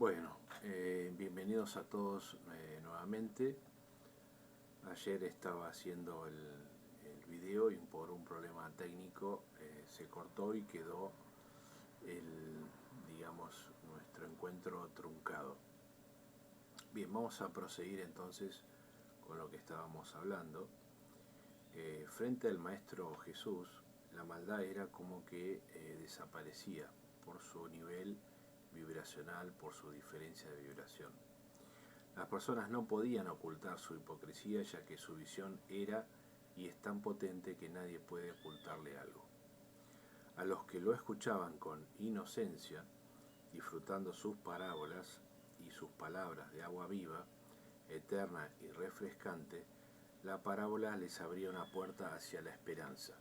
Bueno, bienvenidos a todos nuevamente. Ayer estaba haciendo el video y por un problema técnico se cortó y quedó nuestro encuentro truncado. Bien, vamos a proseguir entonces con lo que estábamos hablando. Frente al Maestro Jesús, la maldad era como que desaparecía por su nivel vibracional, por su diferencia de vibración. Las personas no podían ocultar su hipocresía, ya que su visión era y es tan potente que nadie puede ocultarle algo. A los que lo escuchaban con inocencia, disfrutando sus parábolas y sus palabras de agua viva, eterna y refrescante, la parábola les abría una puerta hacia la esperanza.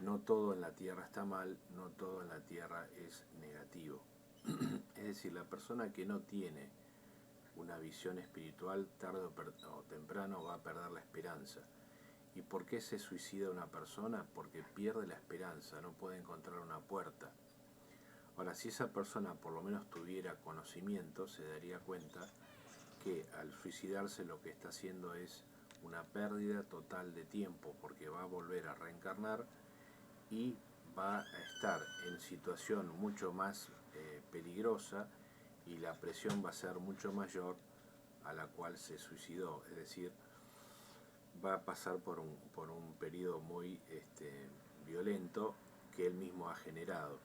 No todo en la tierra está mal, no todo en la tierra es negativo. Es decir, la persona que no tiene una visión espiritual, tarde o temprano va a perder la esperanza. ¿Y por qué se suicida una persona? Porque pierde la esperanza, no puede encontrar una puerta. Ahora, si esa persona por lo menos tuviera conocimiento, se daría cuenta que al suicidarse lo que está haciendo es una pérdida total de tiempo, porque va a volver a reencarnar y va a estar en situación mucho más peligrosa y la presión va a ser mucho mayor a la cual se suicidó. Es decir, va a pasar por un periodo muy violento que él mismo ha generado.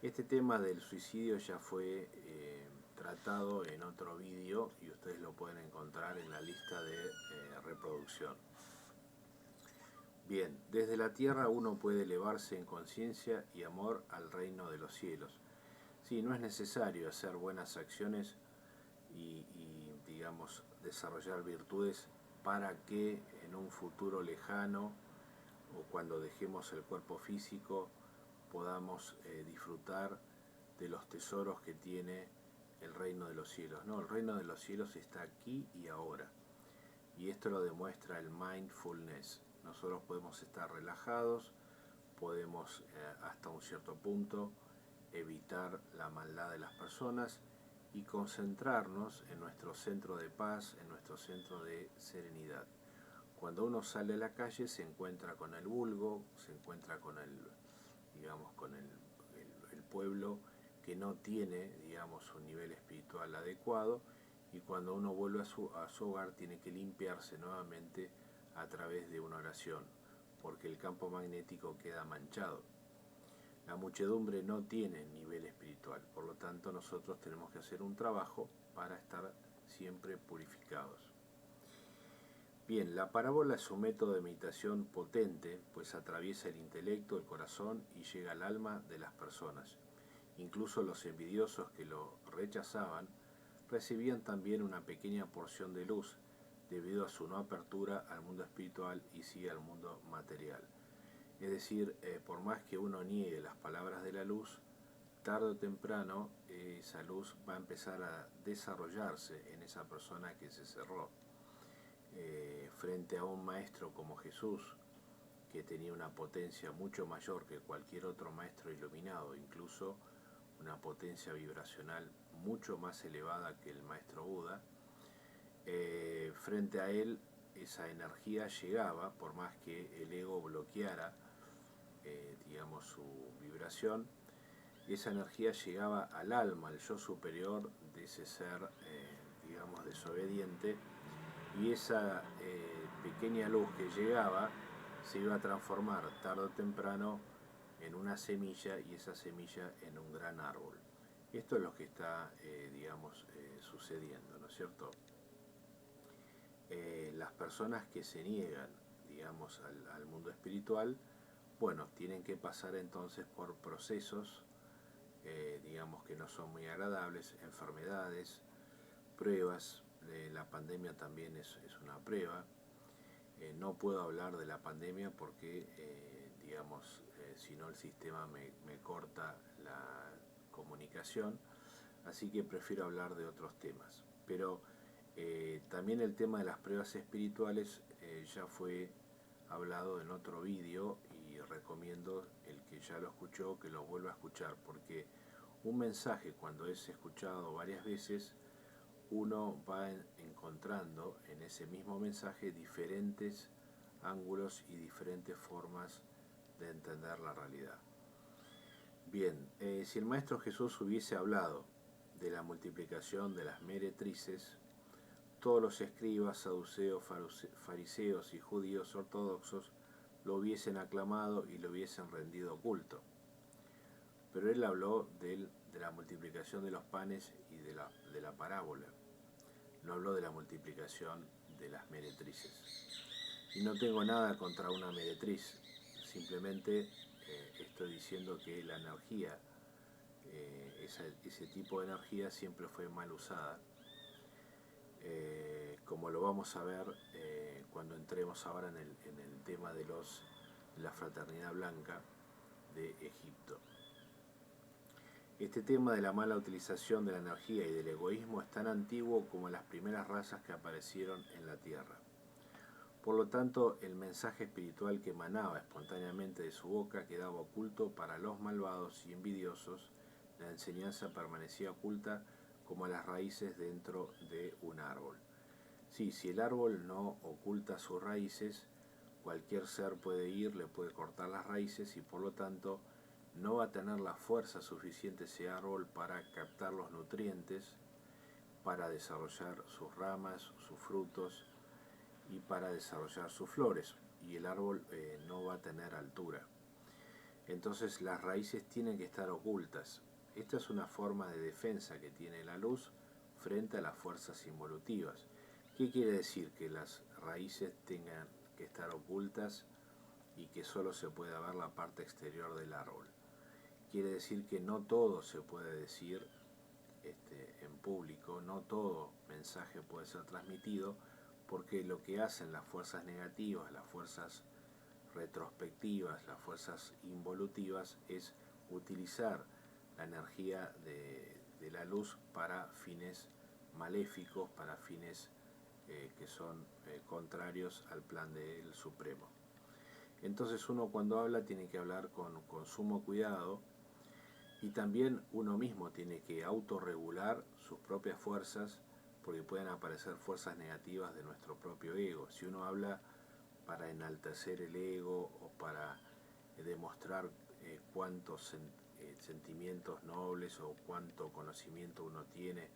Este tema del suicidio ya fue tratado en otro vídeo y ustedes lo pueden encontrar en la lista de reproducción. Bien, desde la tierra uno puede elevarse en conciencia y amor al reino de los cielos. Sí, no es necesario hacer buenas acciones y desarrollar virtudes para que en un futuro lejano o cuando dejemos el cuerpo físico podamos disfrutar de los tesoros que tiene el reino de los cielos. No, el reino de los cielos está aquí y ahora. Y esto lo demuestra el mindfulness. Nosotros podemos estar relajados, podemos hasta un cierto punto evitar la maldad de las personas y concentrarnos en nuestro centro de paz, en nuestro centro de serenidad. Cuando uno sale a la calle se encuentra con el vulgo, se encuentra con el pueblo que no tiene, un nivel espiritual adecuado, y cuando uno vuelve a su hogar tiene que limpiarse nuevamente a través de una oración, porque el campo magnético queda manchado. La muchedumbre no tiene nivel espiritual, por lo tanto nosotros tenemos que hacer un trabajo para estar siempre purificados. Bien, la parábola es un método de meditación potente, pues atraviesa el intelecto, el corazón y llega al alma de las personas. Incluso los envidiosos que lo rechazaban recibían también una pequeña porción de luz debido a su no apertura al mundo espiritual y sí al mundo material. Es decir, por más que uno niegue las palabras de la luz, tarde o temprano esa luz va a empezar a desarrollarse en esa persona que se cerró. Frente a un maestro como Jesús, que tenía una potencia mucho mayor que cualquier otro maestro iluminado, incluso una potencia vibracional mucho más elevada que el maestro Buda, frente a él esa energía llegaba, por más que el ego bloqueara su vibración, esa energía llegaba al alma, al yo superior de ese ser desobediente, y esa pequeña luz que llegaba se iba a transformar tarde o temprano en una semilla, y esa semilla en un gran árbol. Esto es lo que está sucediendo, ¿no es cierto? Las personas que se niegan al mundo espiritual, bueno, tienen que pasar entonces por procesos que no son muy agradables, enfermedades, pruebas. La pandemia también es una prueba. No puedo hablar de la pandemia porque si no el sistema me corta la comunicación, así que prefiero hablar de otros temas. Pero también el tema de las pruebas espirituales ya fue hablado en otro vídeo, y recomiendo el que ya lo escuchó que lo vuelva a escuchar, porque Un mensaje, cuando es escuchado varias veces, uno va encontrando en ese mismo mensaje diferentes ángulos y diferentes formas de entender la realidad. Bien, si el Maestro Jesús hubiese hablado de la multiplicación de las meretrices, todos los escribas, saduceos, fariseos y judíos ortodoxos lo hubiesen aclamado y lo hubiesen rendido culto. Pero él habló de la multiplicación de los panes y de la parábola. No habló de la multiplicación de las meretrices. Y no tengo nada contra una meretriz, simplemente estoy diciendo que la energía, ese tipo de energía siempre fue mal usada, como lo vamos a ver cuando entremos ahora en el tema de la fraternidad blanca de Egipto. Este tema de la mala utilización de la energía y del egoísmo es tan antiguo como las primeras razas que aparecieron en la Tierra. Por lo tanto, el mensaje espiritual que emanaba espontáneamente de su boca quedaba oculto para los malvados y envidiosos. La enseñanza permanecía oculta como las raíces dentro de un árbol. Sí, si el árbol no oculta sus raíces, cualquier ser puede ir, le puede cortar las raíces y por lo tanto no va a tener la fuerza suficiente ese árbol para captar los nutrientes, para desarrollar sus ramas, sus frutos y para desarrollar sus flores, y el árbol no va a tener altura. Entonces las raíces tienen que estar ocultas. Esta es una forma de defensa que tiene la luz frente a las fuerzas involutivas. ¿Qué quiere decir? Que las raíces tengan que estar ocultas y que solo se pueda ver la parte exterior del árbol. Quiere decir que no todo se puede decir en público, no todo mensaje puede ser transmitido, porque lo que hacen las fuerzas negativas, las fuerzas retrospectivas, las fuerzas involutivas, es utilizar la energía de la luz para fines maléficos, para fines que son contrarios al plan del Supremo. Entonces uno cuando habla tiene que hablar con sumo cuidado, y también uno mismo tiene que autorregular sus propias fuerzas, porque pueden aparecer fuerzas negativas de nuestro propio ego. Si uno habla para enaltecer el ego o para demostrar cuántos sentimientos nobles o cuánto conocimiento uno tiene,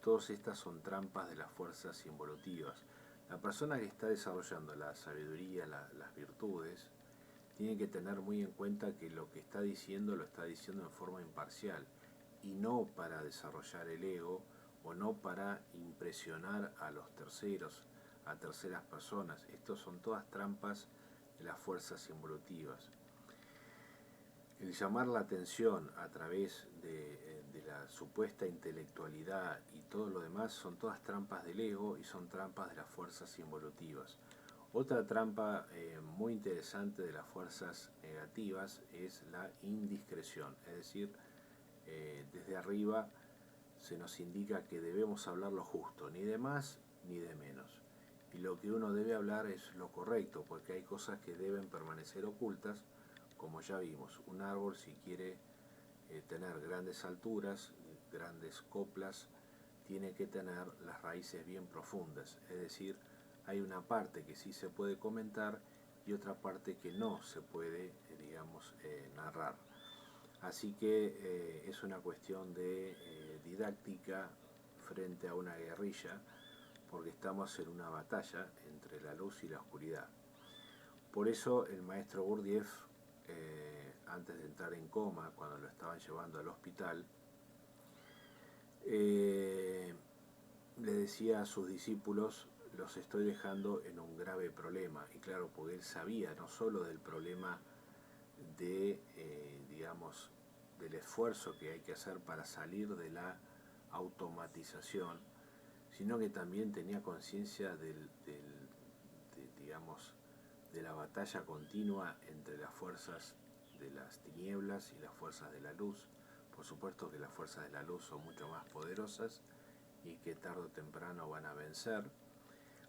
todas estas son trampas de las fuerzas involutivas. La persona que está desarrollando la sabiduría, las virtudes, tiene que tener muy en cuenta que lo que está diciendo lo está diciendo en forma imparcial y no para desarrollar el ego o no para impresionar a los terceros, a terceras personas. Estos son todas trampas de las fuerzas involutivas. El llamar la atención a través de la supuesta intelectualidad y todo lo demás son todas trampas del ego y son trampas de las fuerzas involutivas. Otra trampa muy interesante de las fuerzas negativas es la indiscreción, es decir, desde arriba se nos indica que debemos hablar lo justo, ni de más ni de menos. Y lo que uno debe hablar es lo correcto, porque hay cosas que deben permanecer ocultas, como ya vimos. Un árbol, si quiere tener grandes alturas, grandes coplas, tiene que tener las raíces bien profundas, es decir, hay una parte que sí se puede comentar y otra parte que no se puede, narrar. Así que es una cuestión de didáctica frente a una guerrilla, porque estamos en una batalla entre la luz y la oscuridad. Por eso el maestro Gurdjieff, antes de entrar en coma, cuando lo estaban llevando al hospital, le decía a sus discípulos: los estoy dejando en un grave problema. Y claro, porque él sabía no solo del problema de, del esfuerzo que hay que hacer para salir de la automatización, sino que también tenía conciencia de la batalla continua entre las fuerzas de las tinieblas y las fuerzas de la luz. Por supuesto que las fuerzas de la luz son mucho más poderosas y que tarde o temprano van a vencer,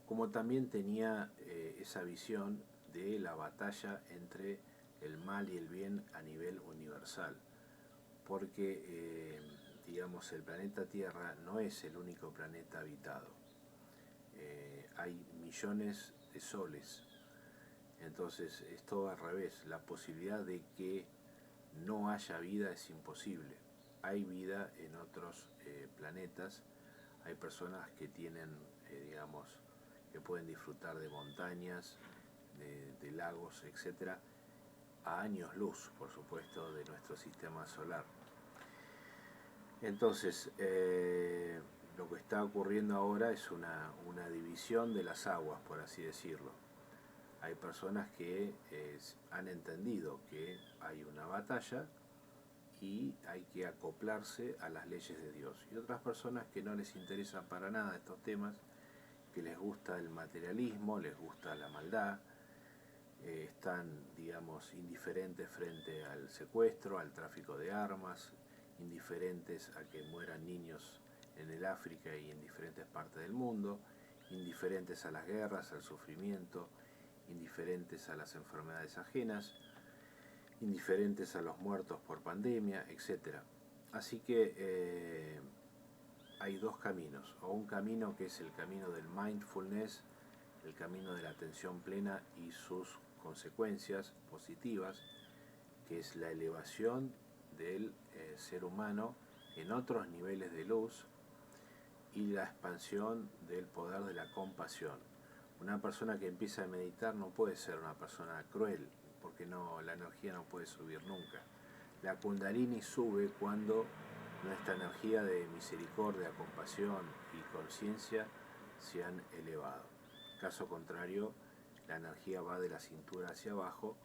como también tenía esa visión de la batalla entre el mal y el bien a nivel universal. porque digamos, el planeta Tierra no es el único planeta habitado. Hay millones de soles. Entonces es todo al revés. La posibilidad de que no haya vida es imposible. Hay vida en otros planetas. Hay personas que tienen, digamos, que pueden disfrutar de montañas, de lagos, etcétera, a años luz, por supuesto, de nuestro sistema solar. Entonces, lo que está ocurriendo ahora es una división de las aguas, por así decirlo. Hay personas que han entendido que hay una batalla y hay que acoplarse a las leyes de Dios. Y otras personas que no les interesan para nada estos temas, que les gusta el materialismo, les gusta la maldad, están, digamos, indiferentes frente al secuestro, al tráfico de armas, indiferentes a que mueran niños en el África y en diferentes partes del mundo, indiferentes a las guerras, al sufrimiento, indiferentes a las enfermedades ajenas, indiferentes a los muertos por pandemia, etc. Así que hay dos caminos, o un camino que es el camino del mindfulness, el camino de la atención plena y sus consecuencias positivas, que es la elevación del ser humano en otros niveles de luz y la expansión del poder de la compasión. Una persona que empieza a meditar no puede ser una persona cruel, porque la energía no puede subir nunca. La Kundalini sube cuando nuestra energía de misericordia, compasión y conciencia se han elevado. Caso contrario, la energía va de la cintura hacia abajo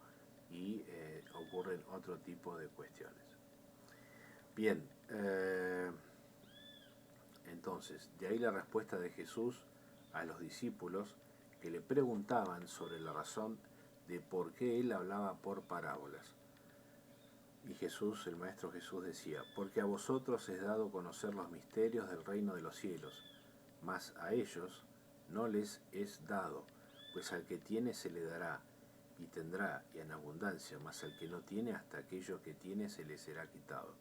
y ocurren otro tipo de cuestiones. Bien, entonces, de ahí la respuesta de Jesús a los discípulos que le preguntaban sobre la razón de por qué él hablaba por parábolas. Y Jesús, el Maestro Jesús decía, porque a vosotros es dado conocer los misterios del reino de los cielos, mas a ellos no les es dado, pues al que tiene se le dará, y tendrá, y en abundancia, mas al que no tiene, hasta aquello que tiene se le será quitado.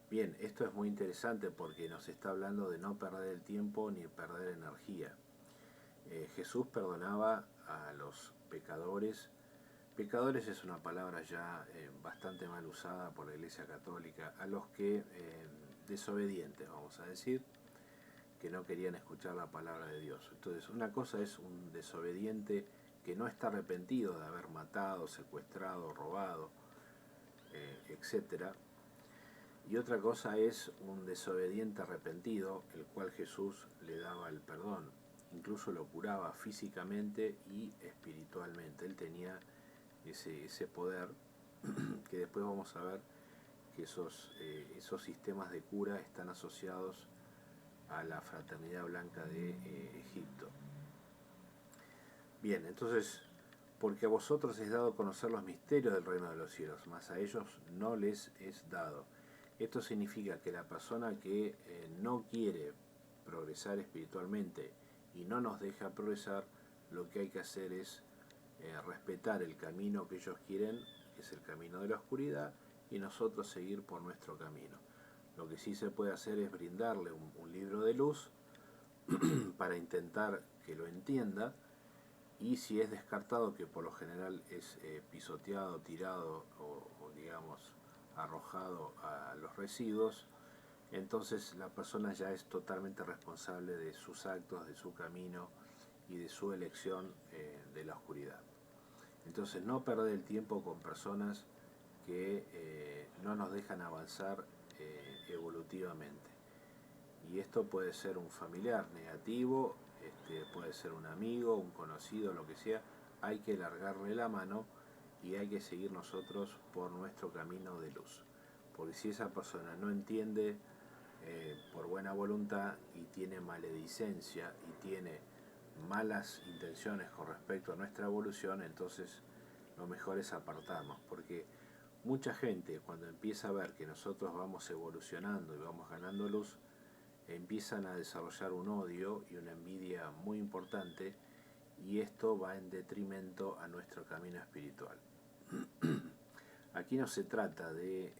Bien, esto es muy interesante porque nos está hablando de no perder el tiempo ni perder energía. Jesús perdonaba a los pecadores. Pecadores es una palabra ya bastante mal usada por la Iglesia Católica, a los que desobedientes, vamos a decir, que no querían escuchar la palabra de Dios. Entonces, una cosa es un desobediente que no está arrepentido de haber matado, secuestrado, robado, etc. Y otra cosa es un desobediente arrepentido, el cual Jesús le daba el perdón. Incluso lo curaba físicamente y espiritualmente. Él tenía ese poder que después vamos a ver que esos sistemas de cura están asociados a la fraternidad blanca de Egipto. Bien, entonces, porque a vosotros es dado conocer los misterios del reino de los cielos, mas a ellos no les es dado. Esto significa que la persona que no quiere progresar espiritualmente y no nos deja progresar, lo que hay que hacer es respetar el camino que ellos quieren, que es el camino de la oscuridad, y nosotros seguir por nuestro camino. Lo que sí se puede hacer es brindarle un libro de luz para intentar que lo entienda, y si es descartado, que por lo general es pisoteado, tirado o digamos arrojado a los residuos, entonces la persona ya es totalmente responsable de sus actos, de su camino y de su elección de la oscuridad. Entonces no perder el tiempo con personas que no nos dejan avanzar evolutivamente. Y esto puede ser un familiar negativo, puede ser un amigo, un conocido, lo que sea. Hay que largarle la mano y hay que seguir nosotros por nuestro camino de luz. Porque si esa persona no entiende por buena voluntad y tiene maledicencia y tiene malas intenciones con respecto a nuestra evolución, entonces lo mejor es apartarnos, porque mucha gente cuando empieza a ver que nosotros vamos evolucionando y vamos ganando luz, empiezan a desarrollar un odio y una envidia muy importante, y esto va en detrimento a nuestro camino espiritual. Aquí no se trata de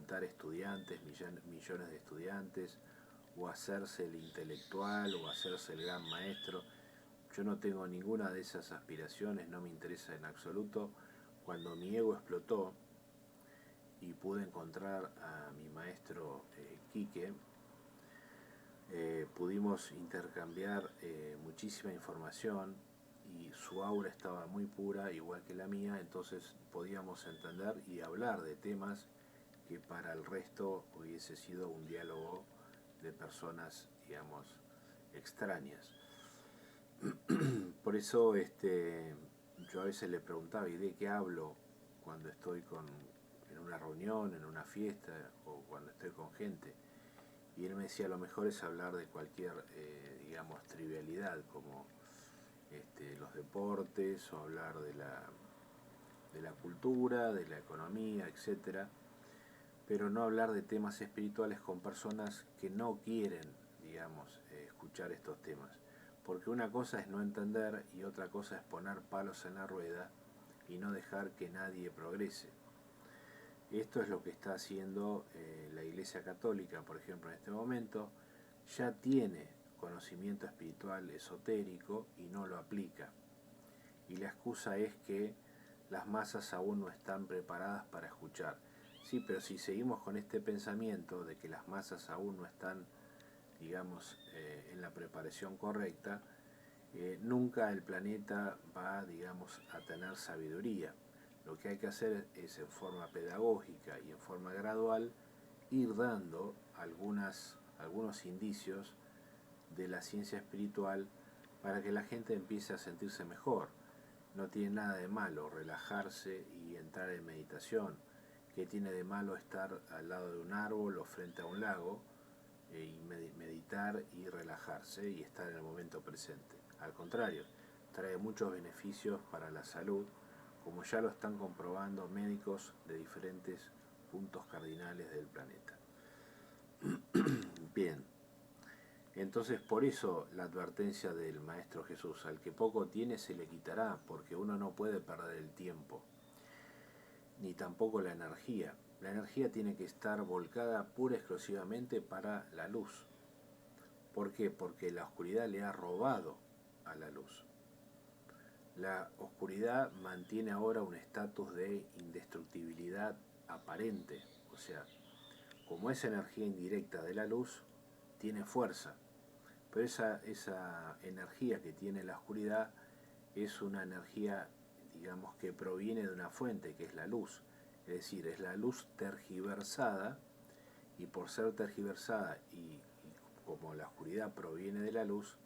juntar estudiantes, millones de estudiantes, o hacerse el intelectual, o hacerse el gran maestro. Yo no tengo ninguna de esas aspiraciones, no me interesa en absoluto. Cuando mi ego explotó y pude encontrar a mi maestro Quique, pudimos intercambiar muchísima información y su aura estaba muy pura, igual que la mía, entonces podíamos entender y hablar de temas que para el resto hubiese sido un diálogo de personas, digamos, extrañas. Por eso yo a veces le preguntaba, ¿y de qué hablo cuando estoy en una reunión, en una fiesta o cuando estoy con gente? Y él me decía, lo mejor es hablar de cualquier, digamos, trivialidad, como los deportes, o hablar de la cultura, de la economía, etcétera, pero no hablar de temas espirituales con personas que no quieren, digamos, escuchar estos temas. Porque una cosa es no entender y otra cosa es poner palos en la rueda y no dejar que nadie progrese. Esto es lo que está haciendo la Iglesia Católica, por ejemplo, en este momento. Ya tiene conocimiento espiritual esotérico y no lo aplica. Y la excusa es que las masas aún no están preparadas para escuchar. Sí, pero si seguimos con este pensamiento de que las masas aún no están, digamos, en la preparación correcta, nunca el planeta va, digamos, a tener sabiduría. Lo que hay que hacer es en forma pedagógica y en forma gradual ir dando algunos indicios de la ciencia espiritual para que la gente empiece a sentirse mejor. No tiene nada de malo relajarse y entrar en meditación. ¿Qué tiene de malo estar al lado de un árbol o frente a un lago y meditar y relajarse y estar en el momento presente? Al contrario, trae muchos beneficios para la salud, como ya lo están comprobando médicos de diferentes puntos cardinales del planeta. Bien, entonces por eso la advertencia del Maestro Jesús, al que poco tiene se le quitará, porque uno no puede perder el tiempo, ni tampoco la energía. La energía tiene que estar volcada pura y exclusivamente para la luz. ¿Por qué? Porque la oscuridad le ha robado a la luz. La oscuridad mantiene ahora un estatus de indestructibilidad aparente, o sea, como es energía indirecta de la luz, tiene fuerza, pero esa energía que tiene la oscuridad es una energía, digamos, que proviene de una fuente, que es la luz, es decir, es la luz tergiversada, y por ser tergiversada y como la oscuridad proviene de la luz,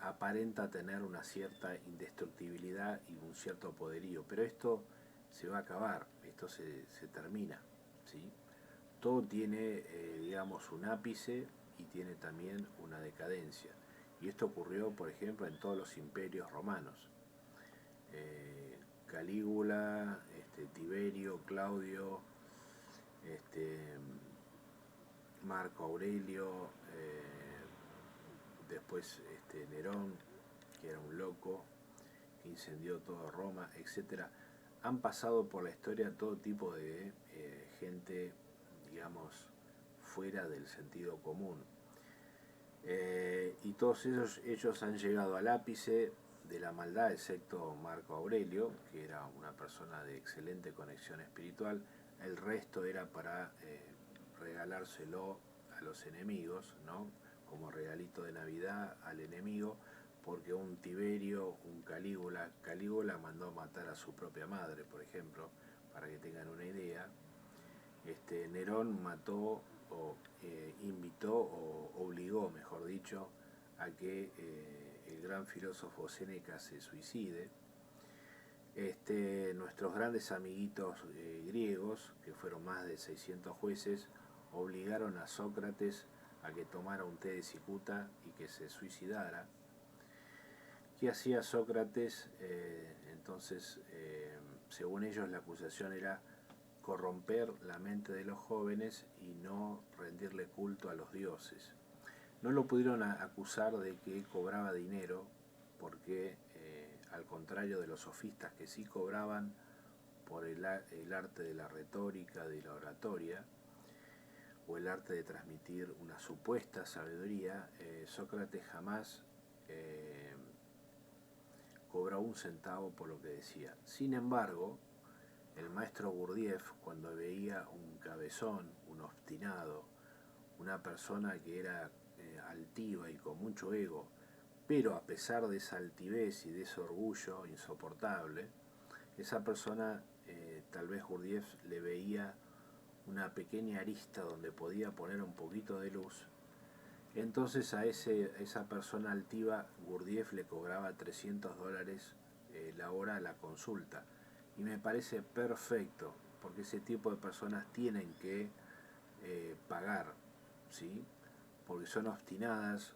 aparenta tener una cierta indestructibilidad y un cierto poderío, pero esto se va a acabar, esto se termina, ¿sí? Todo tiene, digamos, un ápice y tiene también una decadencia, y esto ocurrió, por ejemplo, en todos los imperios romanos. Calígula, Tiberio, Claudio, Marco Aurelio, después Nerón, que era un loco, que incendió toda Roma, etc. Han pasado por la historia todo tipo de gente, digamos, fuera del sentido común. Y todos ellos han llegado al ápice de la maldad, excepto Marco Aurelio, que era una persona de excelente conexión espiritual. El resto era para regalárselo a los enemigos, ¿no? Como regalito de Navidad al enemigo, porque un Tiberio, un Calígula mandó matar a su propia madre, por ejemplo, para que tengan una idea. Nerón mató o invitó o obligó, mejor dicho, a que el gran filósofo Séneca se suicide. Nuestros grandes amiguitos griegos, que fueron más de 600 jueces, obligaron a Sócrates a que tomara un té de cicuta y que se suicidara. ¿Qué hacía Sócrates? Entonces, según ellos, la acusación era corromper la mente de los jóvenes y no rendirle culto a los dioses. No lo pudieron acusar de que cobraba dinero, porque al contrario de los sofistas que sí cobraban por el arte de la retórica, de la oratoria, o el arte de transmitir una supuesta sabiduría, Sócrates jamás cobró un centavo por lo que decía. Sin embargo, el maestro Gurdjieff, cuando veía un cabezón, un obstinado, una persona que era altiva y con mucho ego, pero a pesar de esa altivez y de ese orgullo insoportable, esa persona, tal vez Gurdjieff le veía una pequeña arista donde podía poner un poquito de luz. Entonces a esa persona altiva Gurdjieff le cobraba $300 la hora a la consulta. Y me parece perfecto, porque ese tipo de personas tienen que pagar, ¿sí? Porque son obstinadas,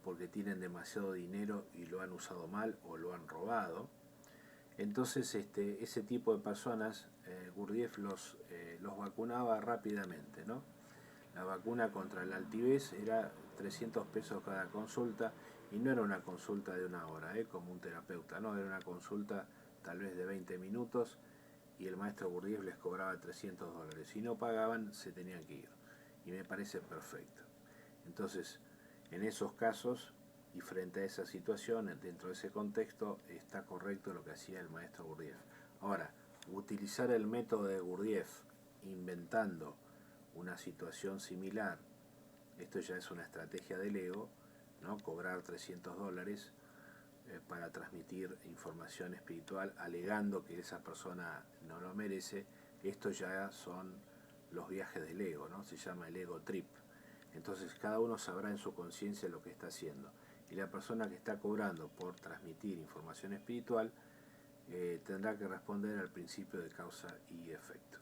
porque tienen demasiado dinero y lo han usado mal o lo han robado. Entonces ese tipo de personas, Gurdjieff los vacunaba rápidamente, ¿no? La vacuna contra la altivez era 300 pesos cada consulta, y no era una consulta de una hora, como un terapeuta, no, era una consulta tal vez de 20 minutos, y el maestro Gurdjieff les cobraba $300. Si no pagaban, se tenían que ir. Y me parece perfecto. Entonces, en esos casos, y frente a esa situación, dentro de ese contexto, está correcto lo que hacía el maestro Gurdjieff. Ahora, utilizar el método de Gurdjieff inventando una situación similar, esto ya es una estrategia del ego, ¿no? Cobrar $300 para transmitir información espiritual alegando que esa persona no lo merece. Esto ya son los viajes del ego, ¿no? Se llama el ego trip. Entonces cada uno sabrá en su conciencia lo que está haciendo, y la persona que está cobrando por transmitir información espiritual tendrá que responder al principio de causa y efecto.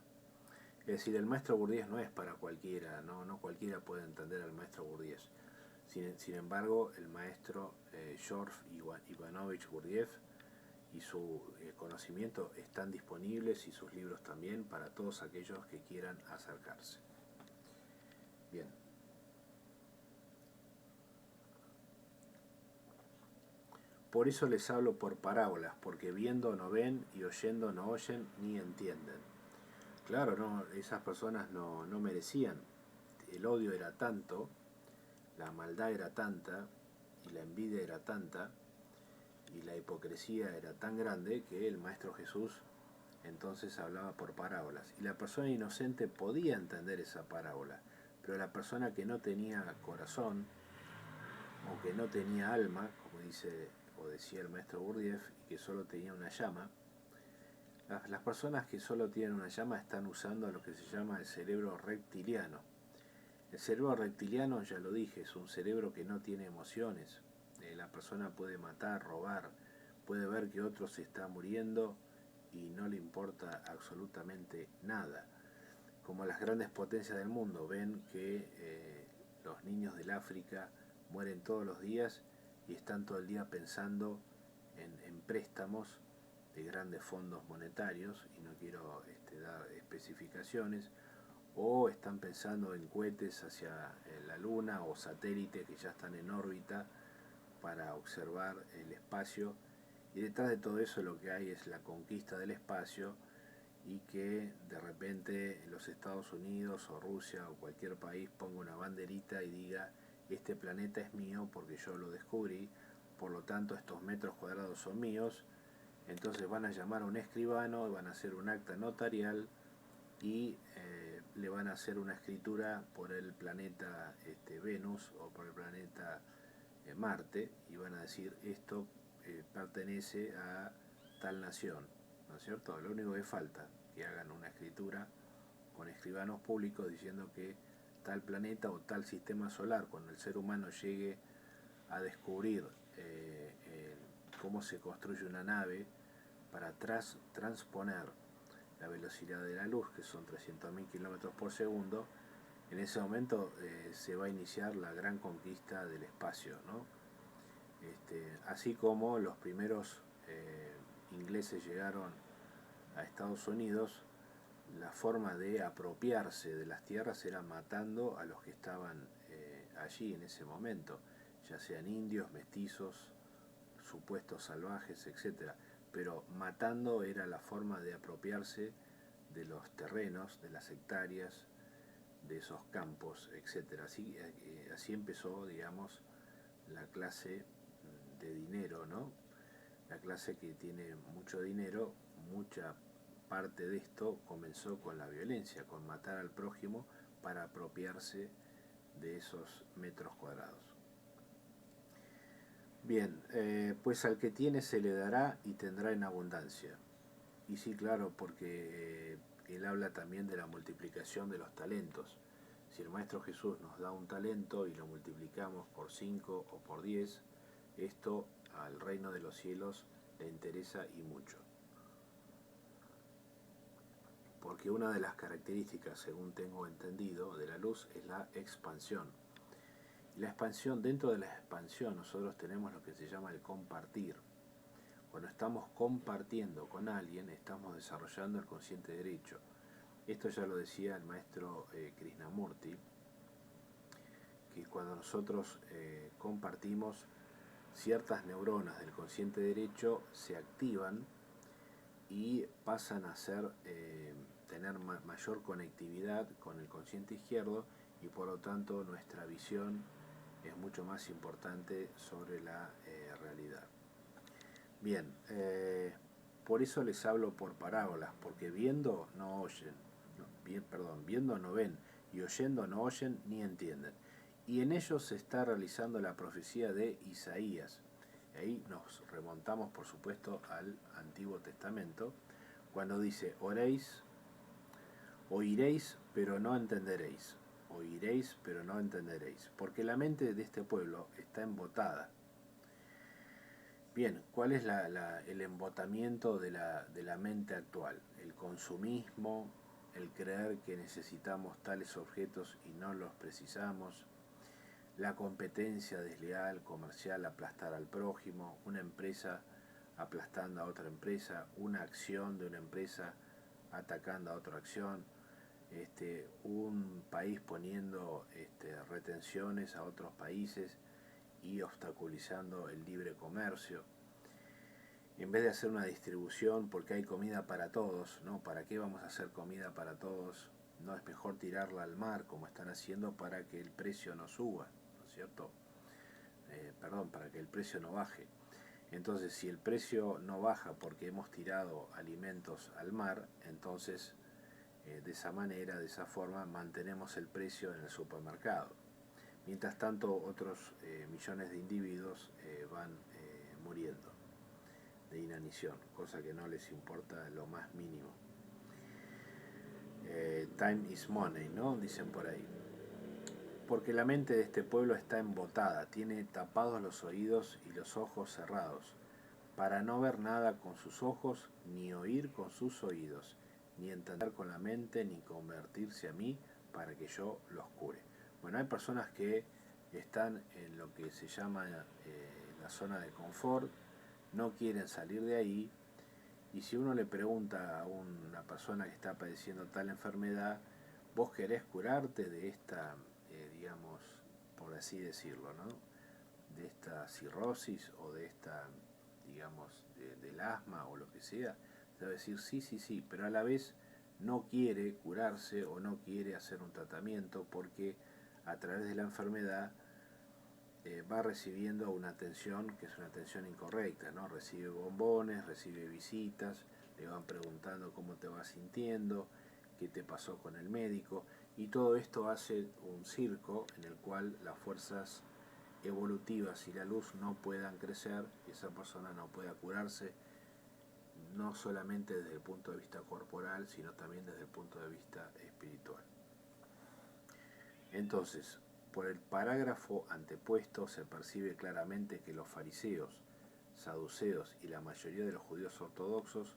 Es decir, el maestro Gurdjieff no es para cualquiera, no cualquiera puede entender al maestro Gurdjieff. Sin embargo, el maestro George Ivanovich Gurdjieff y su conocimiento están disponibles, y sus libros también, para todos aquellos que quieran acercarse. Bien. Por eso les hablo por parábolas, porque viendo no ven y oyendo no oyen ni entienden. Claro, no, esas personas no merecían. El odio era tanto, la maldad era tanta, y la envidia era tanta, y la hipocresía era tan grande, que el Maestro Jesús entonces hablaba por parábolas. Y la persona inocente podía entender esa parábola, pero la persona que no tenía corazón, o que no tenía alma, como dice o decía el maestro Gurdjieff, y que solo tenía una llama, las personas que solo tienen una llama están usando lo que se llama el cerebro reptiliano. El cerebro reptiliano, ya lo dije, es un cerebro que no tiene emociones. La persona puede matar, robar, puede ver que otro se está muriendo y no le importa absolutamente nada. Como las grandes potencias del mundo ven que los niños del África mueren todos los días, y están todo el día pensando en préstamos de grandes fondos monetarios, y no quiero dar especificaciones, o están pensando en cohetes hacia la Luna, o satélites que ya están en órbita para observar el espacio, y detrás de todo eso lo que hay es la conquista del espacio, y que de repente los Estados Unidos o Rusia o cualquier país ponga una banderita y diga: este planeta es mío porque yo lo descubrí, por lo tanto estos metros cuadrados son míos. Entonces van a llamar a un escribano, van a hacer un acta notarial, y le van a hacer una escritura por el planeta Venus, o por el planeta Marte, y van a decir: esto pertenece a tal nación, ¿no es cierto? Lo único que falta, que hagan una escritura con escribanos públicos diciendo que tal planeta o tal sistema solar, cuando el ser humano llegue a descubrir cómo se construye una nave para transponer la velocidad de la luz, que son 300.000 kilómetros por segundo, en ese momento se va a iniciar la gran conquista del espacio, ¿no? Así como los primeros ingleses llegaron a Estados Unidos, la forma de apropiarse de las tierras era matando a los que estaban allí en ese momento, ya sean indios, mestizos, supuestos salvajes, etc. pero matando era la forma de apropiarse de los terrenos, de las hectáreas, de esos campos, etc. Así empezó, digamos, la clase de dinero, ¿no? La clase que tiene mucho dinero, mucha parte de esto comenzó con la violencia, con matar al prójimo para apropiarse de esos metros cuadrados. Bien, pues al que tiene se le dará y tendrá en abundancia. Y sí, claro, porque él habla también de la multiplicación de los talentos. Si el Maestro Jesús nos da un talento y lo multiplicamos por 5 o por 10, esto al reino de los cielos le interesa y mucho. Porque una de las características, según tengo entendido, de la luz es la expansión. Y la expansión, dentro de la expansión nosotros tenemos lo que se llama el compartir. Cuando estamos compartiendo con alguien, estamos desarrollando el consciente derecho. Esto ya lo decía el maestro Krishnamurti, que cuando nosotros compartimos, ciertas neuronas del consciente derecho se activan y pasan a tener mayor conectividad con el consciente izquierdo, y por lo tanto nuestra visión es mucho más importante sobre la realidad. Bien, por eso les hablo por parábolas, porque viendo no oyen, viendo no ven, y oyendo no oyen ni entienden. Y en ellos se está realizando la profecía de Isaías. Ahí nos remontamos, por supuesto, al Antiguo Testamento, cuando dice: oiréis, pero no entenderéis. Oiréis, pero no entenderéis. Porque la mente de este pueblo está embotada. Bien, ¿cuál es el embotamiento de la mente actual? El consumismo, el creer que necesitamos tales objetos y no los precisamos, la competencia desleal, comercial, aplastar al prójimo, una empresa aplastando a otra empresa, una acción de una empresa atacando a otra acción, un país poniendo retenciones a otros países y obstaculizando el libre comercio. En vez de hacer una distribución porque hay comida para todos, ¿no? ¿Para qué vamos a hacer comida para todos? No es mejor tirarla al mar, como están haciendo, para que el precio no suba, ¿no es cierto? Para que el precio no baje. Entonces, si el precio no baja porque hemos tirado alimentos al mar, entonces de esa manera, de esa forma, mantenemos el precio en el supermercado. Mientras tanto, otros millones de individuos van muriendo de inanición, cosa que no les importa lo más mínimo. Time is money, ¿no? Dicen por ahí. Porque la mente de este pueblo está embotada, tiene tapados los oídos y los ojos cerrados, para no ver nada con sus ojos, ni oír con sus oídos, ni entender con la mente, ni convertirse a mí para que yo los cure. Bueno, hay personas que están en lo que se llama la zona de confort, no quieren salir de ahí, y si uno le pregunta a una persona que está padeciendo tal enfermedad: ¿vos querés curarte de esta, digamos, por así decirlo, ¿no? de esta cirrosis o de esta, digamos, del asma o lo que sea? Se va a decir sí, sí, sí, pero a la vez no quiere curarse o no quiere hacer un tratamiento porque a través de la enfermedad va recibiendo una atención que es una atención incorrecta, ¿no? Recibe bombones, recibe visitas, le van preguntando cómo te vas sintiendo, qué te pasó con el médico, y todo esto hace un circo en el cual las fuerzas evolutivas y la luz no puedan crecer y esa persona no pueda curarse, no solamente desde el punto de vista corporal, sino también desde el punto de vista espiritual. Entonces, por el parágrafo antepuesto se percibe claramente que los fariseos, saduceos y la mayoría de los judíos ortodoxos,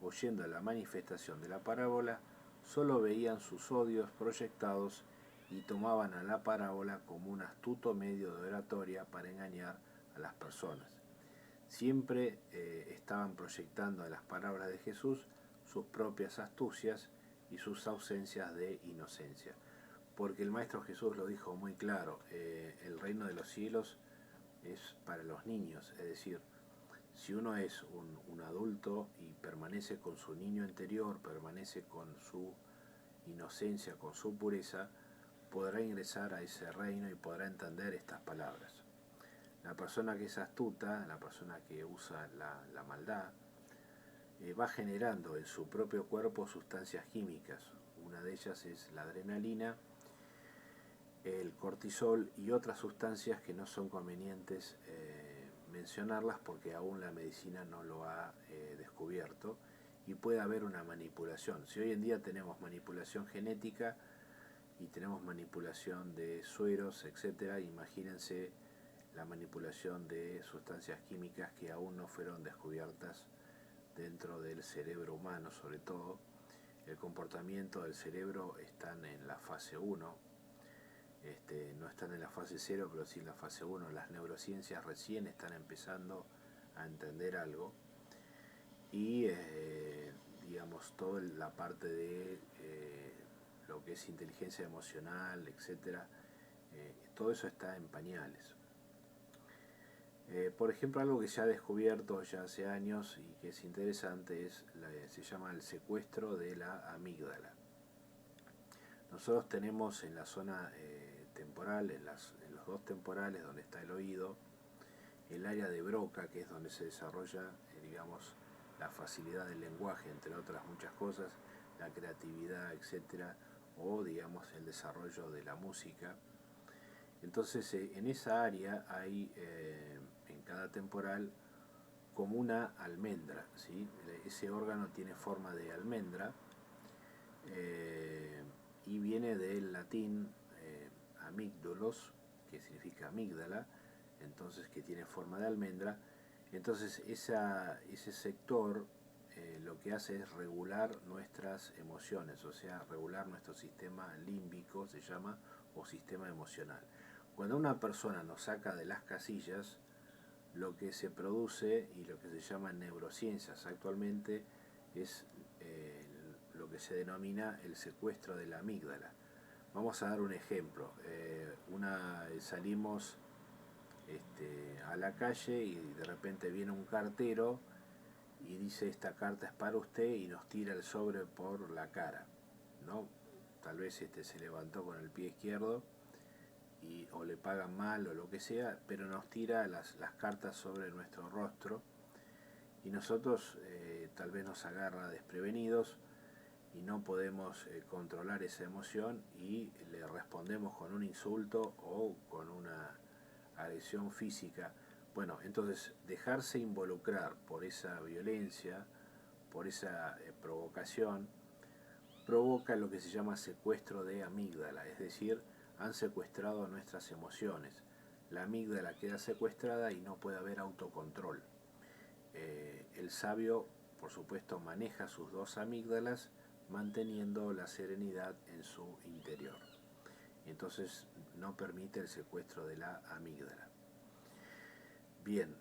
oyendo la manifestación de la parábola, solo veían sus odios proyectados y tomaban a la parábola como un astuto medio de oratoria para engañar a las personas. Siempre estaban proyectando a las palabras de Jesús sus propias astucias y sus ausencias de inocencia. Porque el Maestro Jesús lo dijo muy claro: el reino de los cielos es para los niños, es decir, Si uno es un adulto y permanece con su niño interior, permanece con su inocencia, con su pureza, podrá ingresar a ese reino y podrá entender estas palabras. La persona que es astuta, la persona que usa la maldad, va generando en su propio cuerpo sustancias químicas. Una de ellas es la adrenalina, el cortisol y otras sustancias que no son convenientes mencionarlas porque aún la medicina no lo ha descubierto, y puede haber una manipulación. Si hoy en día tenemos manipulación genética y tenemos manipulación de sueros, etcétera, imagínense la manipulación de sustancias químicas que aún no fueron descubiertas dentro del cerebro humano. Sobre todo el comportamiento del cerebro están en la fase 1, no están en la fase 0, pero sí en la fase 1. Las neurociencias recién están empezando a entender algo, y digamos toda la parte de lo que es inteligencia emocional, etcétera, todo eso está en pañales. Por ejemplo, algo que se ha descubierto ya hace años y que es interesante se llama el secuestro de la amígdala. Nosotros tenemos en la zona temporal, en los dos temporales donde está el oído, el área de Broca, que es donde se desarrolla, digamos, la facilidad del lenguaje, entre otras muchas cosas, la creatividad, etcétera, o digamos el desarrollo de la música. Entonces en esa área hay en cada temporal como una almendra, ¿sí? Ese órgano tiene forma de almendra y viene del latín amígdalos, que significa amígdala, entonces que tiene forma de almendra. Entonces ese sector lo que hace es regular nuestras emociones, o sea, regular nuestro sistema límbico, se llama, o sistema emocional. Cuando una persona nos saca de las casillas, lo que se produce y lo que se llama en neurociencias actualmente es lo que se denomina el secuestro de la amígdala. Vamos a dar un ejemplo. Salimos a la calle y de repente viene un cartero y dice: esta carta es para usted, y nos tira el sobre por la cara, ¿no? Tal vez se levantó con el pie izquierdo o le pagan mal o lo que sea, pero nos tira las cartas sobre nuestro rostro, y nosotros tal vez nos agarra desprevenidos y no podemos controlar esa emoción y le respondemos con un insulto o con una agresión física. Bueno, entonces dejarse involucrar por esa violencia, por esa provocación, provoca lo que se llama secuestro de amígdala, es decir, han secuestrado nuestras emociones. La amígdala queda secuestrada y no puede haber autocontrol. El sabio, por supuesto, maneja sus dos amígdalas manteniendo la serenidad en su interior. Entonces no permite el secuestro de la amígdala. Bien,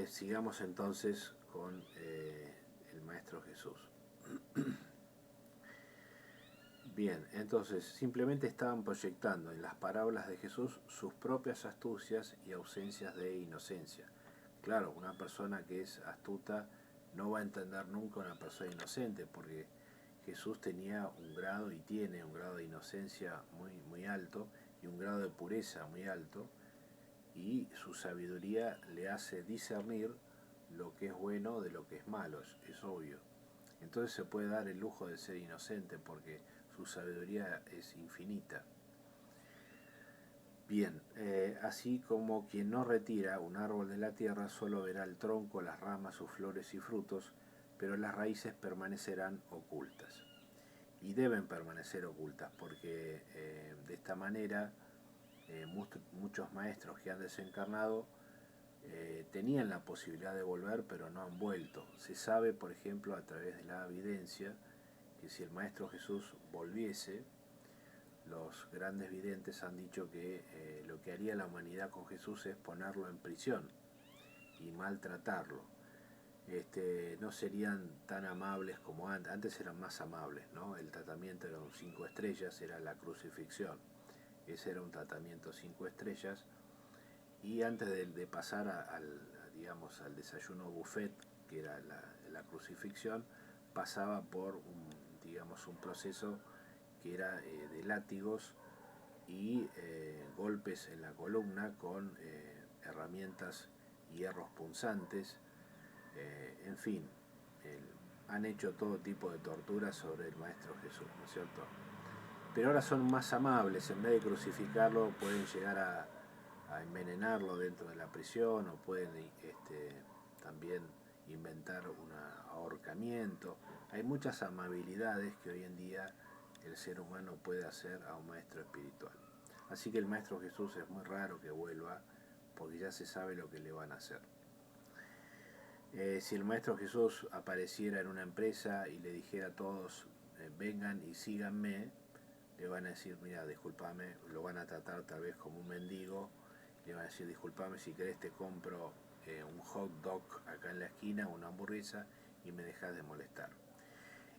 sigamos entonces con el Maestro Jesús. Bien, entonces simplemente estaban proyectando en las parábolas de Jesús sus propias astucias y ausencias de inocencia. Claro, una persona que es astuta no va a entender nunca a una persona inocente, porque Jesús tenía un grado y tiene un grado de inocencia muy, muy alto y un grado de pureza muy alto, y su sabiduría le hace discernir lo que es bueno de lo que es malo, es obvio. Entonces se puede dar el lujo de ser inocente porque su sabiduría es infinita. Bien, así como quien no retira un árbol de la tierra solo verá el tronco, las ramas, sus flores y frutos, pero las raíces permanecerán ocultas. Y deben permanecer ocultas porque de esta manera muchos maestros que han desencarnado tenían la posibilidad de volver, pero no han vuelto. Se sabe, por ejemplo, a través de la evidencia, que si el Maestro Jesús volviese, los grandes videntes han dicho que lo que haría la humanidad con Jesús es ponerlo en prisión y maltratarlo. No serían tan amables como antes. Antes eran más amables, ¿no? El tratamiento era un 5 estrellas, era la crucifixión. Ese era un tratamiento 5 estrellas. Y antes de pasar digamos, al desayuno buffet, que era la crucifixión, pasaba por un proceso que era de látigos y golpes en la columna con herramientas y hierros punzantes, en fin, han hecho todo tipo de torturas sobre el Maestro Jesús, ¿no es cierto? Pero ahora son más amables, en vez de crucificarlo pueden llegar a envenenarlo dentro de la prisión, o pueden también inventar un ahorcamiento. Hay muchas amabilidades que hoy en día el ser humano puede hacer a un maestro espiritual. Así que el Maestro Jesús es muy raro que vuelva, porque ya se sabe lo que le van a hacer. Si el Maestro Jesús apareciera en una empresa y le dijera a todos, vengan y síganme, le van a decir, mira, discúlpame, lo van a tratar tal vez como un mendigo, le van a decir, discúlpame, si querés te compro un hot dog acá en la esquina, una hamburguesa, y me dejas de molestar.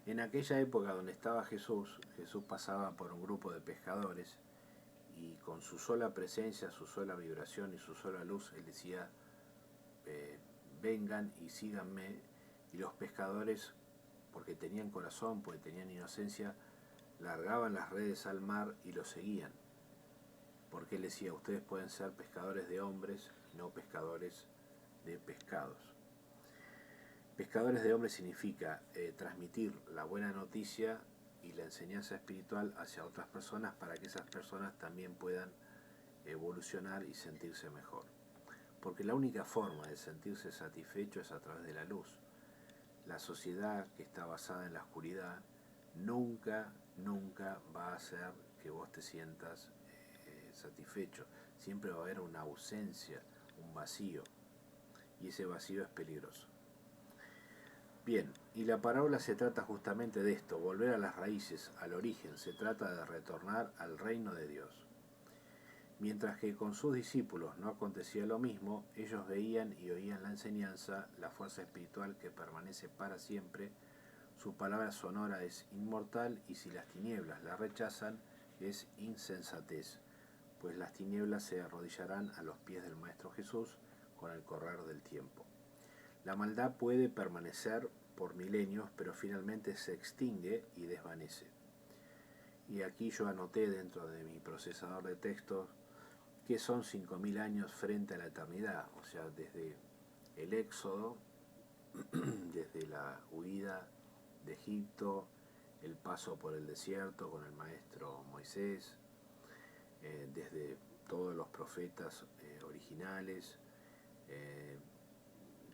En aquella época donde estaba Jesús, Jesús pasaba por un grupo de pescadores, y con su sola presencia, su sola vibración y su sola luz, él decía, vengan y síganme, y los pescadores, porque tenían corazón, porque tenían inocencia, largaban las redes al mar y lo seguían, porque él decía, ustedes pueden ser pescadores de hombres y no pescadores de pescados. Pescadores de hombres significa transmitir la buena noticia y la enseñanza espiritual hacia otras personas para que esas personas también puedan evolucionar y sentirse mejor. Porque la única forma de sentirse satisfecho es a través de la luz. La sociedad que está basada en la oscuridad nunca va a hacer que vos te sientas satisfecho. Siempre va a haber una ausencia, un vacío, y ese vacío es peligroso. Bien, y la parábola se trata justamente de esto, volver a las raíces, al origen, se trata de retornar al reino de Dios. Mientras que con sus discípulos no acontecía lo mismo, ellos veían y oían la enseñanza, la fuerza espiritual que permanece para siempre. Su palabra sonora es inmortal, y si las tinieblas la rechazan, es insensatez, pues las tinieblas se arrodillarán a los pies del Maestro Jesús con el correr del tiempo. La maldad puede permanecer por milenios, pero finalmente se extingue y desvanece. Y aquí yo anoté dentro de mi procesador de textos que son 5.000 años frente a la eternidad, o sea, desde el éxodo, desde la huida de Egipto, el paso por el desierto con el maestro Moisés, desde todos los profetas originales,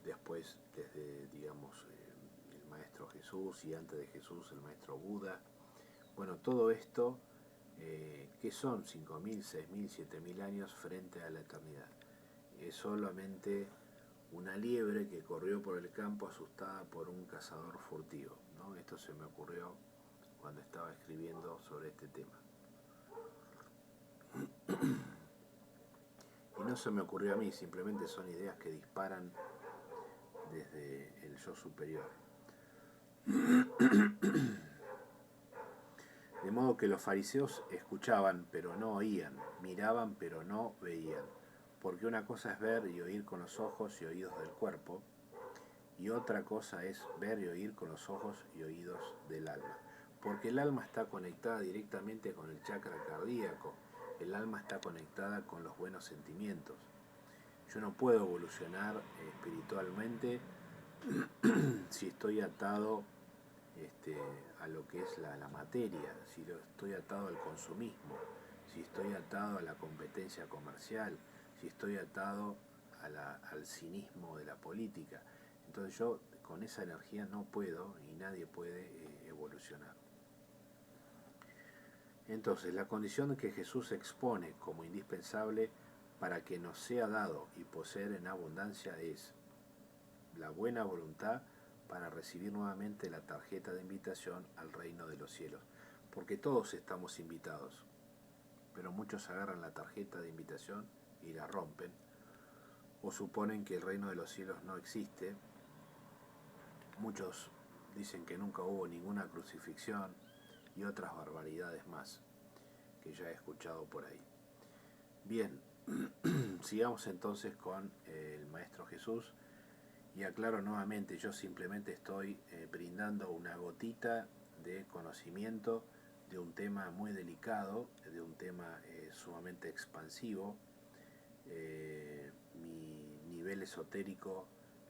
después desde, digamos, el maestro Jesús, y antes de Jesús el maestro Buda. Bueno, todo esto, que son 5.000, 6.000, 7.000 años frente a la eternidad. Es solamente una liebre que corrió por el campo asustada por un cazador furtivo, ¿no? Esto se me ocurrió cuando estaba escribiendo sobre este tema. Y no se me ocurrió a mí, simplemente son ideas que disparan desde el yo superior. De modo que los fariseos escuchaban pero no oían, miraban pero no veían, porque una cosa es ver y oír con los ojos y oídos del cuerpo, y otra cosa es ver y oír con los ojos y oídos del alma, porque el alma está conectada directamente con el chakra cardíaco, el alma está conectada con los buenos sentimientos. Yo no puedo evolucionar espiritualmente si estoy atado a lo que es la materia, si estoy atado al consumismo, si estoy atado a la competencia comercial, si estoy atado al cinismo de la política. Entonces yo con esa energía no puedo, y nadie puede evolucionar. Entonces la condición que Jesús expone como indispensable para que nos sea dado y poseer en abundancia es la buena voluntad para recibir nuevamente la tarjeta de invitación al reino de los cielos, porque todos estamos invitados, pero muchos agarran la tarjeta de invitación y la rompen, o suponen que el reino de los cielos no existe. Muchos dicen que nunca hubo ninguna crucifixión y otras barbaridades más que ya he escuchado por ahí. Bien, Sigamos entonces con el Maestro Jesús. Y aclaro nuevamente, yo simplemente estoy brindando una gotita de conocimiento de un tema muy delicado, de un tema sumamente expansivo. Mi nivel esotérico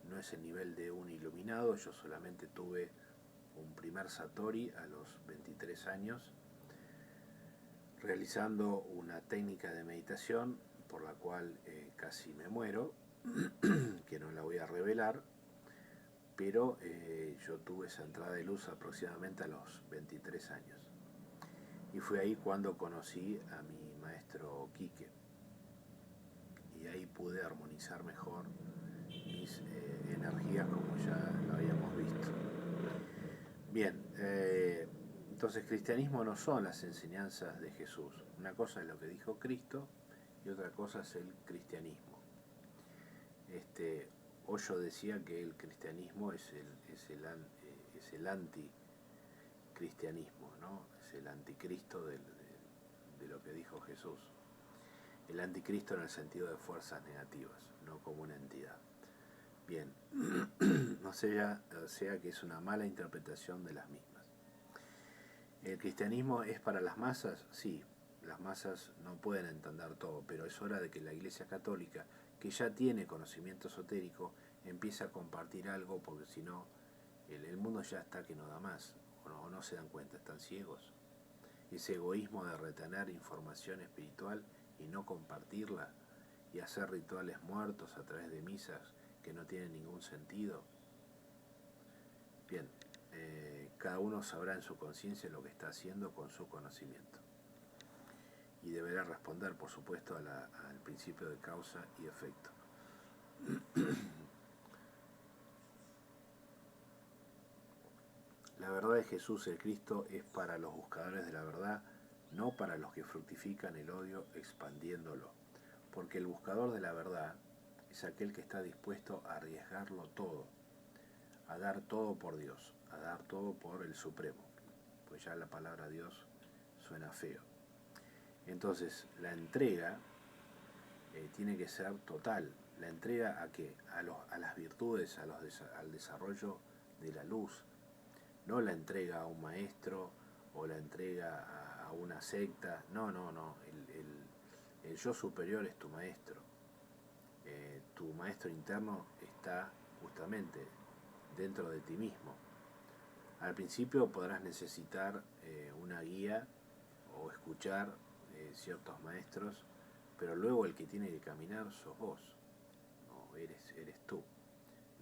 no es el nivel de un iluminado, yo solamente tuve un primer Satori a los 23 años, realizando una técnica de meditación por la cual casi me muero, que no la voy a revelar, pero yo tuve esa entrada de luz aproximadamente a los 23 años. Y fue ahí cuando conocí a mi maestro Quique. Y ahí pude armonizar mejor mis energías, como ya lo habíamos visto. Bien, entonces cristianismo no son las enseñanzas de Jesús. Una cosa es lo que dijo Cristo y otra cosa es el cristianismo. Hoyo decía que el cristianismo es el anticristianismo, ¿no? Es el anticristo de lo que dijo Jesús. El anticristo en el sentido de fuerzas negativas, no como una entidad. Bien, no sea que es una mala interpretación de las mismas. ¿El cristianismo es para las masas? Sí, las masas no pueden entender todo, pero es hora de que la Iglesia Católica, que ya tiene conocimiento esotérico, empiece a compartir algo, porque si no, el mundo ya está que no da más, o no se dan cuenta, están ciegos. Ese egoísmo de retener información espiritual y no compartirla, y hacer rituales muertos a través de misas que no tienen ningún sentido. Bien, cada uno sabrá en su conciencia lo que está haciendo con su conocimiento. Y deberá responder, por supuesto, al principio de causa y efecto. La verdad de Jesús el Cristo es para los buscadores de la verdad, no para los que fructifican el odio expandiéndolo. Porque el buscador de la verdad es aquel que está dispuesto a arriesgarlo todo, a dar todo por Dios, a dar todo por el Supremo. Pues ya la palabra Dios suena feo. Entonces, la entrega tiene que ser total. ¿La entrega a qué? A las virtudes, al desarrollo de la luz. No la entrega a un maestro o la entrega a una secta. No. El yo superior es tu maestro. Tu maestro interno está justamente dentro de ti mismo. Al principio podrás necesitar una guía o escuchar ciertos maestros, pero luego el que tiene que caminar sos vos, no, eres tú,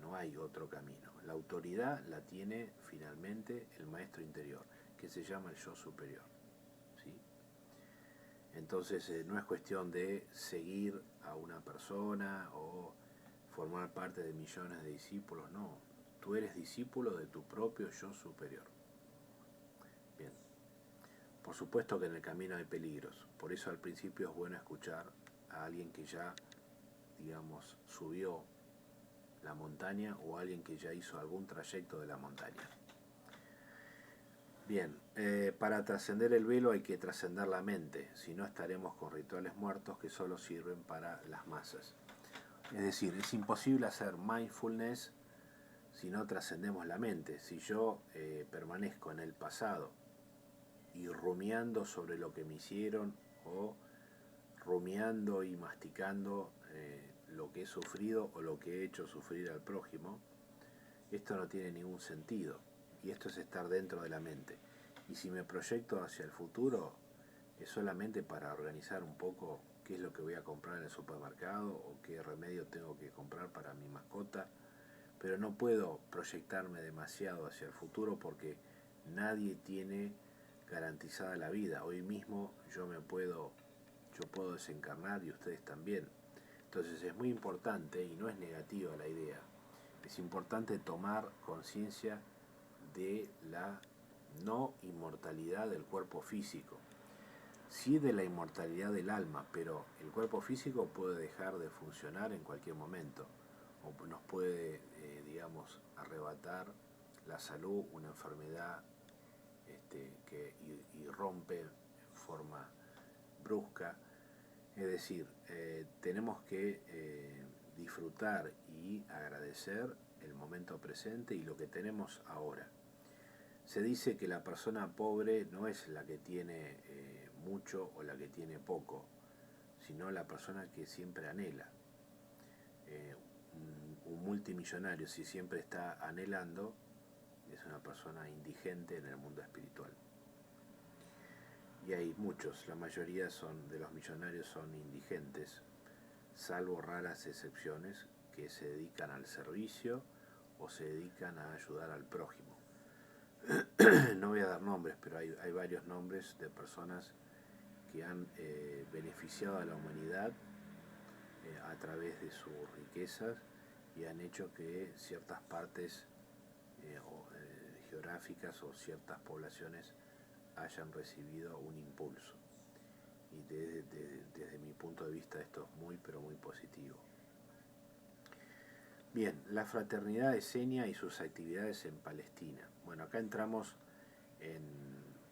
no hay otro camino. La autoridad la tiene finalmente el maestro interior, que se llama el yo superior, ¿sí? Entonces no es cuestión de seguir a una persona o formar parte de millones de discípulos, no, tú eres discípulo de tu propio yo superior. Bien. Por supuesto que en el camino hay peligros, por eso al principio es bueno escuchar a alguien que ya, digamos, subió la montaña o a alguien que ya hizo algún trayecto de la montaña. Bien, para trascender el velo hay que trascender la mente, si no estaremos con rituales muertos que solo sirven para las masas. Es decir, es imposible hacer mindfulness si no trascendemos la mente. Si yo permanezco en el pasado y rumiando sobre lo que me hicieron o rumiando y masticando lo que he sufrido o lo que he hecho sufrir al prójimo, esto no tiene ningún sentido y esto es estar dentro de la mente. Y si me proyecto hacia el futuro es solamente para organizar un poco qué es lo que voy a comprar en el supermercado o qué remedio tengo que comprar para mi mascota, pero no puedo proyectarme demasiado hacia el futuro porque nadie tiene garantizada la vida. Hoy mismo yo puedo desencarnar y ustedes también. Entonces es muy importante, y no es negativa la idea, es importante tomar conciencia de la no inmortalidad del cuerpo físico. Sí de la inmortalidad del alma, pero el cuerpo físico puede dejar de funcionar en cualquier momento, o nos puede, digamos, arrebatar la salud, una enfermedad que irrompe en forma brusca Es decir, tenemos que disfrutar y agradecer el momento presente y lo que tenemos ahora. Se dice que la persona pobre no es la que tiene mucho o la que tiene poco, sino la persona que siempre anhela. Un multimillonario, si siempre está anhelando, es una persona indigente en el mundo espiritual. Y hay muchos, la mayoría de los millonarios son indigentes, salvo raras excepciones que se dedican al servicio o se dedican a ayudar al prójimo. No voy a dar nombres, pero hay varios nombres de personas que han beneficiado a la humanidad a través de sus riquezas y han hecho que ciertas partes geográficas o ciertas poblaciones hayan recibido un impulso. Y desde mi punto de vista esto es muy, pero muy positivo. Bien, la fraternidad esenia y sus actividades en Palestina. Bueno, acá entramos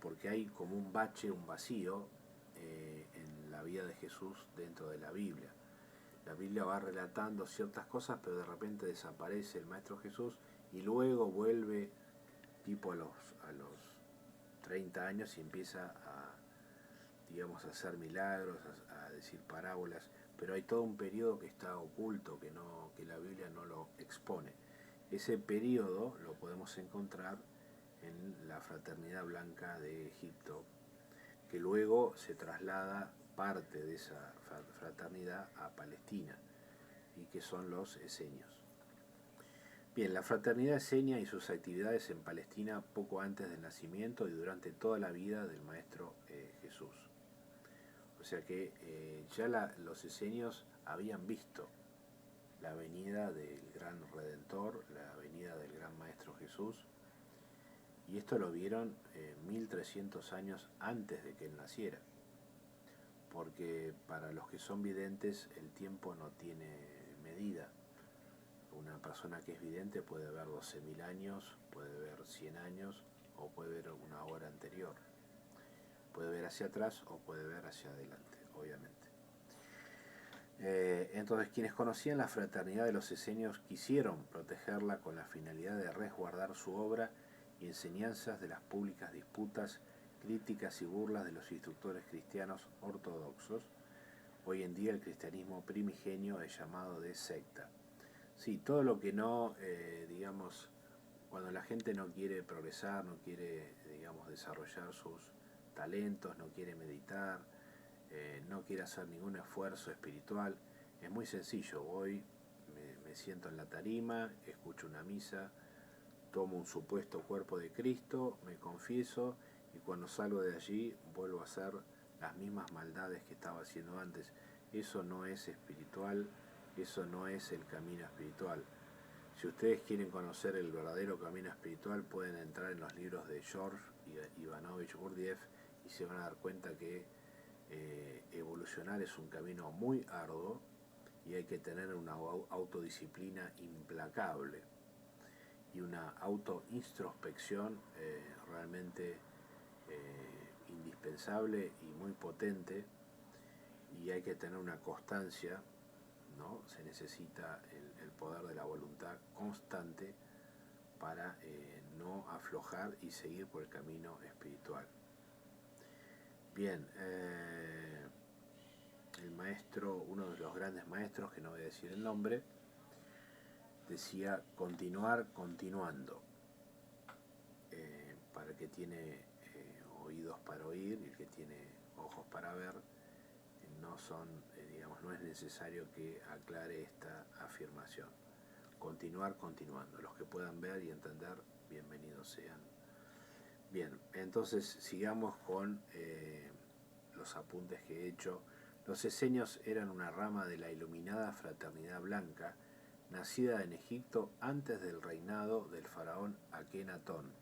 porque hay como un bache, un vacío en la vida de Jesús dentro de la Biblia. La Biblia va relatando ciertas cosas, pero de repente desaparece el Maestro Jesús y luego vuelve tipo a los 30 años y empieza a hacer milagros, a decir parábolas, pero hay todo un periodo que está oculto, que la Biblia no lo expone. Ese periodo lo podemos encontrar en la Fraternidad Blanca de Egipto, que luego se traslada parte de esa fraternidad a Palestina, y que son los esenios. Bien, la fraternidad esenia y sus actividades en Palestina poco antes del nacimiento y durante toda la vida del Maestro Jesús. O sea que ya los esenios habían visto la venida del gran Redentor, la venida del gran Maestro Jesús, y esto lo vieron 1300 años antes de que él naciera, porque para los que son videntes el tiempo no tiene medida. Una persona que es vidente puede ver 12.000 años, puede ver 100 años o puede ver una hora anterior. Puede ver hacia atrás o puede ver hacia adelante, obviamente. Entonces, quienes conocían la fraternidad de los esenios quisieron protegerla con la finalidad de resguardar su obra y enseñanzas de las públicas disputas, críticas y burlas de los instructores cristianos ortodoxos. Hoy en día el cristianismo primigenio es llamado de secta. Sí, todo lo que no, cuando la gente no quiere progresar, no quiere, desarrollar sus talentos, no quiere meditar, no quiere hacer ningún esfuerzo espiritual, es muy sencillo. Voy, me siento en la tarima, escucho una misa, tomo un supuesto cuerpo de Cristo, me confieso y cuando salgo de allí vuelvo a hacer las mismas maldades que estaba haciendo antes. Eso no es espiritual, eso no es el camino espiritual. Si ustedes quieren conocer el verdadero camino espiritual, pueden entrar en los libros de George Ivanovich Gurdjieff y se van a dar cuenta que evolucionar es un camino muy arduo y hay que tener una autodisciplina implacable y una autointrospección realmente indispensable y muy potente, y hay que tener una constancia, ¿no? Se necesita el poder de la voluntad constante para no aflojar y seguir por el camino espiritual. Bien, el maestro, uno de los grandes maestros, que no voy a decir el nombre, decía continuar continuando. Para el que tiene oídos para oír y el que tiene ojos para ver, no es necesario que aclare esta afirmación. Continuar continuando. Los que puedan ver y entender, bienvenidos sean. Bien, entonces sigamos con los apuntes que he hecho. Los esenios eran una rama de la iluminada fraternidad blanca, nacida en Egipto antes del reinado del faraón Akenatón,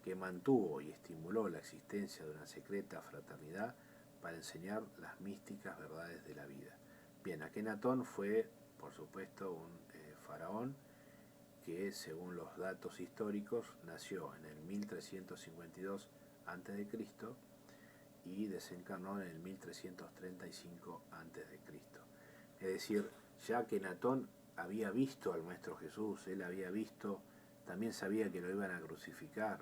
que mantuvo y estimuló la existencia de una secreta fraternidad para enseñar las místicas verdades de la vida. Bien, Akenatón fue, por supuesto, un faraón que, según los datos históricos, nació en el 1352 a.C. y desencarnó en el 1335 a.C. Es decir, ya que Natón había visto al Maestro Jesús, él había visto, también sabía que lo iban a crucificar,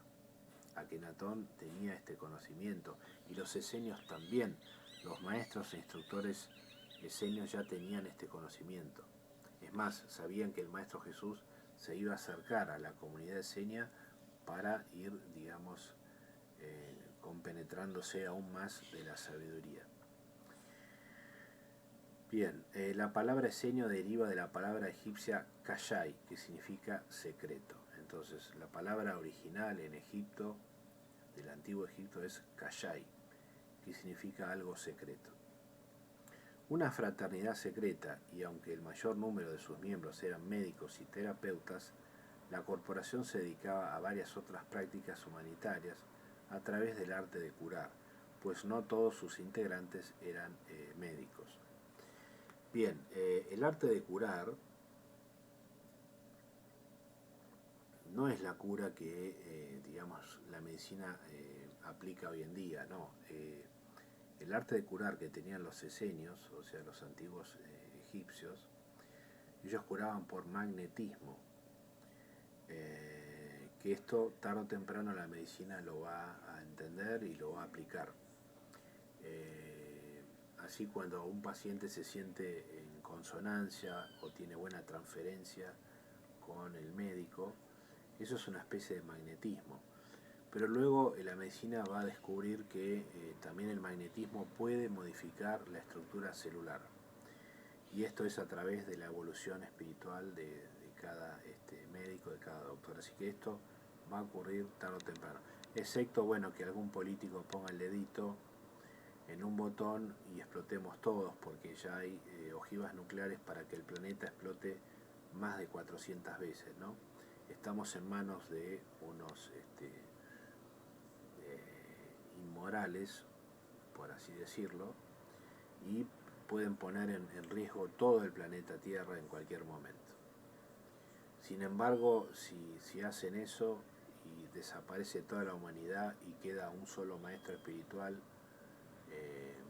Akenatón tenía este conocimiento, y los esenios también, los maestros e instructores esenios ya tenían este conocimiento. Es más, sabían que el Maestro Jesús se iba a acercar a la comunidad esenia para ir, digamos, compenetrándose aún más de la sabiduría. Bien, la palabra esenio deriva de la palabra egipcia kashai, que significa secreto. Entonces, la palabra original en Egipto, del antiguo Egipto, es kashai, que significa algo secreto. Una fraternidad secreta, y aunque el mayor número de sus miembros eran médicos y terapeutas, la corporación se dedicaba a varias otras prácticas humanitarias a través del arte de curar, pues no todos sus integrantes eran médicos. Bien, el arte de curar no es la cura que, digamos, la medicina aplica hoy en día, no. El arte de curar que tenían los esenios, o sea, los antiguos egipcios, ellos curaban por magnetismo, que esto tarde o temprano la medicina lo va a entender y lo va a aplicar. Así, cuando un paciente se siente en consonancia o tiene buena transferencia con el médico, eso es una especie de magnetismo. Pero luego la medicina va a descubrir que también el magnetismo puede modificar la estructura celular. Y esto es a través de la evolución espiritual de cada médico, de cada doctor. Así que esto va a ocurrir tarde o temprano. Excepto, bueno, que algún político ponga el dedito en un botón y explotemos todos, porque ya hay ojivas nucleares para que el planeta explote más de 400 veces, ¿no? Estamos en manos de unos inmorales, por así decirlo, y pueden poner en riesgo todo el planeta Tierra en cualquier momento. Sin embargo, si hacen eso y desaparece toda la humanidad y queda un solo maestro espiritual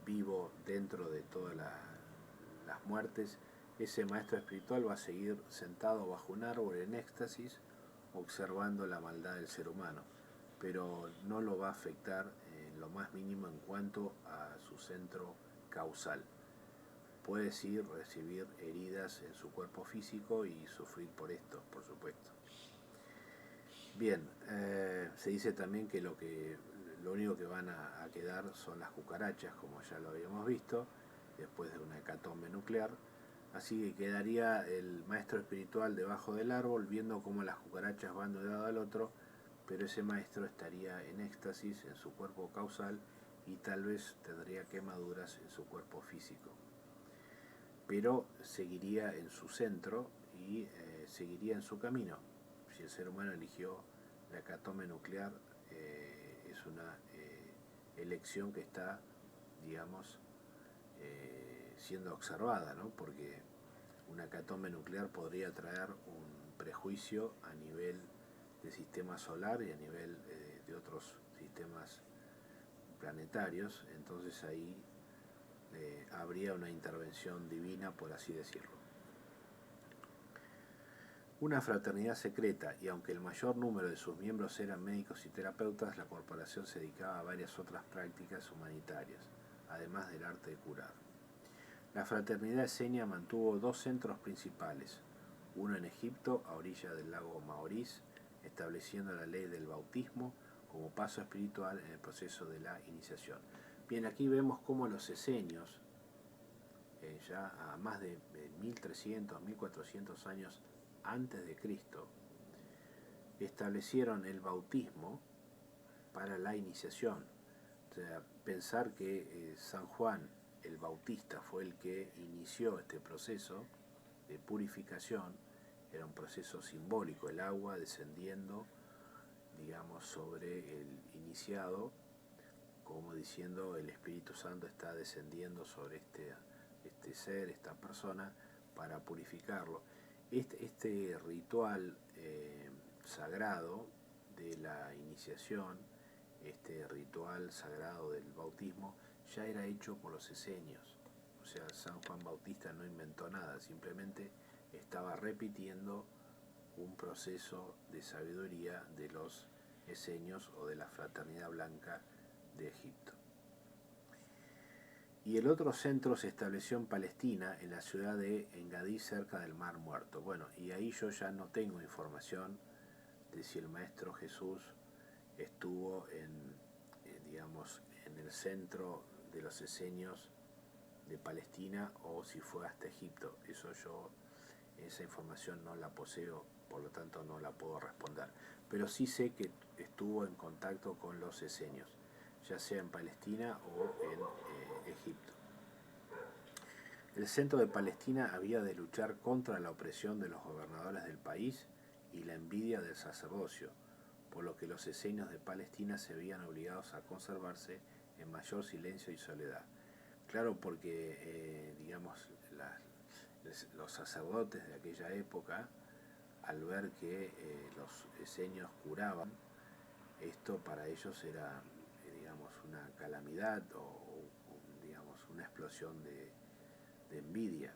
vivo dentro de todas las muertes, ese maestro espiritual va a seguir sentado bajo un árbol en éxtasis, observando la maldad del ser humano, pero no lo va a afectar en lo más mínimo en cuanto a su centro causal. Puede sí recibir heridas en su cuerpo físico y sufrir por esto, por supuesto. Bien, se dice también que lo único que van a quedar son las cucarachas, como ya lo habíamos visto, después de una hecatombe nuclear. Así que quedaría el maestro espiritual debajo del árbol, viendo cómo las cucarachas van de un lado al otro, pero ese maestro estaría en éxtasis en su cuerpo causal y tal vez tendría quemaduras en su cuerpo físico. Pero seguiría en su centro y seguiría en su camino. Si el ser humano eligió la hecatombe nuclear, es una elección que está, digamos, siendo observada, ¿no? Porque una hecatombe nuclear podría traer un prejuicio a nivel del sistema solar y a nivel de otros sistemas planetarios. Entonces ahí habría una intervención divina, por así decirlo. Una fraternidad secreta, y aunque el mayor número de sus miembros eran médicos y terapeutas, la corporación se dedicaba a varias otras prácticas humanitarias, además del arte de curar. La fraternidad esenia mantuvo dos centros principales, uno en Egipto, a orilla del lago Maurice, estableciendo la ley del bautismo como paso espiritual en el proceso de la iniciación. Bien, aquí vemos cómo los esenios, ya a más de 1300, 1400 años antes de Cristo, establecieron el bautismo para la iniciación. O sea, pensar que San Juan el Bautista fue el que inició este proceso de purificación, era un proceso simbólico, el agua descendiendo, digamos, sobre el iniciado, como diciendo el Espíritu Santo está descendiendo sobre este ser, esta persona, para purificarlo. Este ritual sagrado de la iniciación este ritual sagrado del bautismo ya era hecho por los esenios. O sea, San Juan Bautista no inventó nada, simplemente estaba repitiendo un proceso de sabiduría de los esenios o de la fraternidad blanca de Egipto. Y el otro centro se estableció en Palestina, en la ciudad de Engadí, cerca del Mar Muerto. Bueno, y ahí yo ya no tengo información de si el Maestro Jesús estuvo digamos, en el centro de los esenios de Palestina o si fue hasta Egipto. Esa información no la poseo, por lo tanto no la puedo responder. Pero sí sé que estuvo en contacto con los esenios, ya sea en Palestina o en Egipto. El centro de Palestina había de luchar contra la opresión de los gobernadores del país y la envidia del sacerdocio, por lo que los esenios de Palestina se veían obligados a conservarse en mayor silencio y soledad. Claro, porque digamos, los sacerdotes de aquella época, al ver que los esenios curaban, esto para ellos era, digamos, una calamidad o digamos, una explosión de envidia.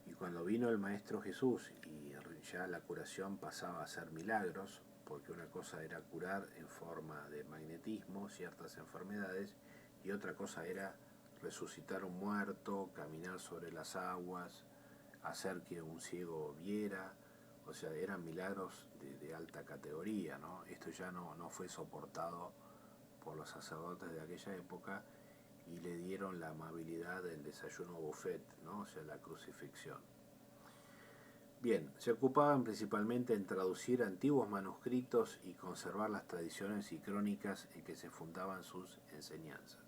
Y cuando vino el Maestro Jesús y ya la curación pasaba a ser milagros, porque una cosa era curar en forma de magnetismo ciertas enfermedades y otra cosa era resucitar un muerto, caminar sobre las aguas, hacer que un ciego viera, o sea, eran milagros de alta categoría, ¿no? Esto ya no fue soportado por los sacerdotes de aquella época y le dieron la amabilidad del desayuno buffet, ¿no? O sea, la crucifixión. Bien, se ocupaban principalmente en traducir antiguos manuscritos y conservar las tradiciones y crónicas en que se fundaban sus enseñanzas.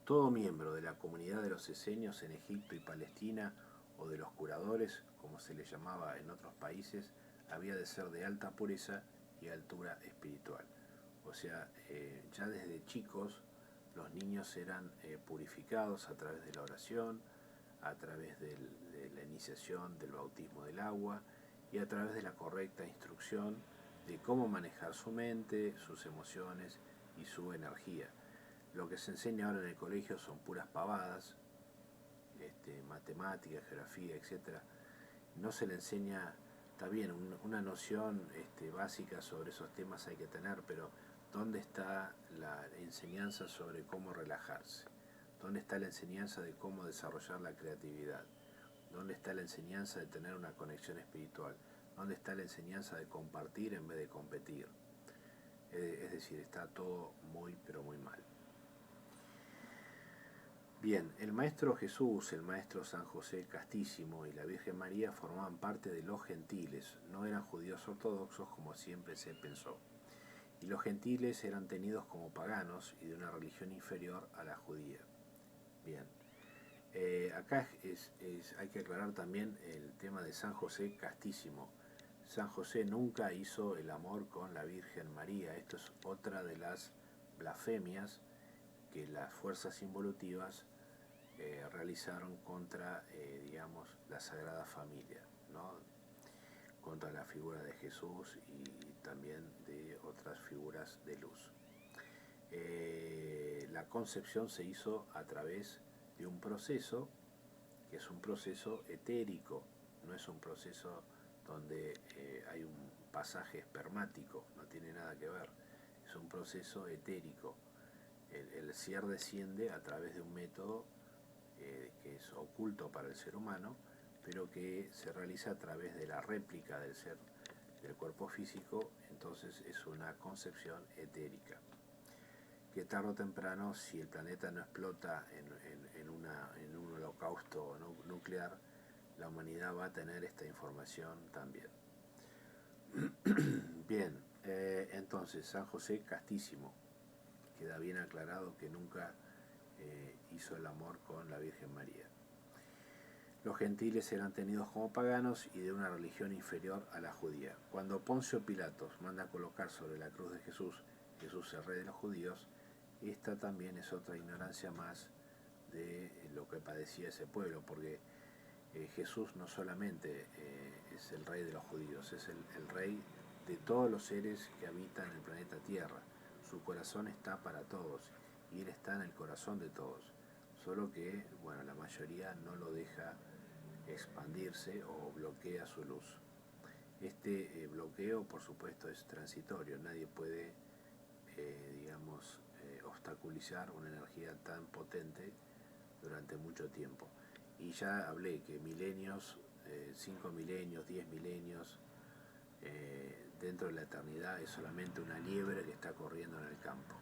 Todo miembro de la comunidad de los esenios en Egipto y Palestina, o de los curadores, como se les llamaba en otros países, había de ser de alta pureza y altura espiritual. O sea, ya desde chicos los niños eran purificados a través de la oración, a través de la iniciación del bautismo del agua y a través de la correcta instrucción de cómo manejar su mente, sus emociones y su energía. Lo que se enseña ahora en el colegio son puras pavadas, matemáticas, geografía, etc. No se le enseña, está bien, una noción básica sobre esos temas hay que tener, pero ¿dónde está la enseñanza sobre cómo relajarse? ¿Dónde está la enseñanza de cómo desarrollar la creatividad? ¿Dónde está la enseñanza de tener una conexión espiritual? ¿Dónde está la enseñanza de compartir en vez de competir? Es decir, está todo muy, pero muy mal. Bien, el Maestro Jesús, el Maestro San José Castísimo y la Virgen María formaban parte de los gentiles, no eran judíos ortodoxos como siempre se pensó. Y los gentiles eran tenidos como paganos y de una religión inferior a la judía. Bien, acá hay que aclarar también el tema de San José Castísimo. San José nunca hizo el amor con la Virgen María. Esto es otra de las blasfemias que las fuerzas involutivas realizaron contra, digamos, la Sagrada Familia, ¿no? Contra la figura de Jesús y también de otras figuras de luz. La concepción se hizo a través de un proceso que es un proceso etérico, no es un proceso donde hay un pasaje espermático, no tiene nada que ver, es un proceso etérico. El ser desciende a través de un método que es oculto para el ser humano, pero que se realiza a través de la réplica del ser, del cuerpo físico, entonces es una concepción etérica. Que tarde o temprano, si el planeta no explota en un holocausto nuclear, la humanidad va a tener esta información también. Bien, entonces San José Castísimo, queda bien aclarado que nunca hizo el amor con la Virgen María. Los gentiles eran tenidos como paganos y de una religión inferior a la judía. Cuando Poncio Pilatos manda a colocar sobre la cruz de Jesús, Jesús el rey de los judíos, esta también es otra ignorancia más de lo que padecía ese pueblo, porque Jesús no solamente es el rey de los judíos, es el rey de todos los seres que habitan el planeta Tierra. su corazón está para todos y Él está en el corazón de todos, solo que, bueno, la mayoría no lo deja expandirse o bloquea su luz. Este bloqueo, por supuesto, es transitorio, nadie puede, obstaculizar una energía tan potente durante mucho tiempo. Y ya hablé que milenios, 5 milenios, 10 milenios, dentro de la eternidad es solamente una liebre que está corriendo en el campo.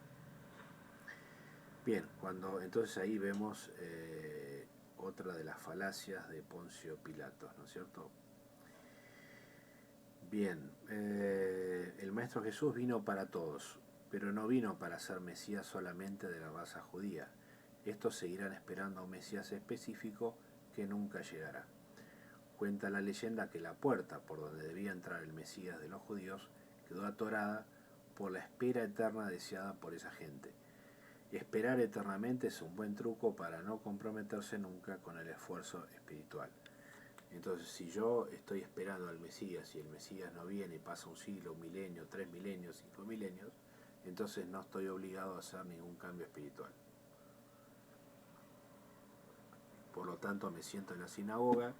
Bien, entonces ahí vemos otra de las falacias de Poncio Pilatos, ¿no es cierto? Bien, el Maestro Jesús vino para todos, pero no vino para ser Mesías solamente de la raza judía. Estos seguirán esperando a un Mesías específico que nunca llegará. Cuenta la leyenda que la puerta por donde debía entrar el Mesías de los judíos quedó atorada por la espera eterna deseada por esa gente. Esperar eternamente es un buen truco para no comprometerse nunca con el esfuerzo espiritual. Entonces, si yo estoy esperando al Mesías y el Mesías no viene y pasa un siglo, un milenio, 3 milenios, 5 milenios, entonces no estoy obligado a hacer ningún cambio espiritual. Por lo tanto, me siento en la sinagoga,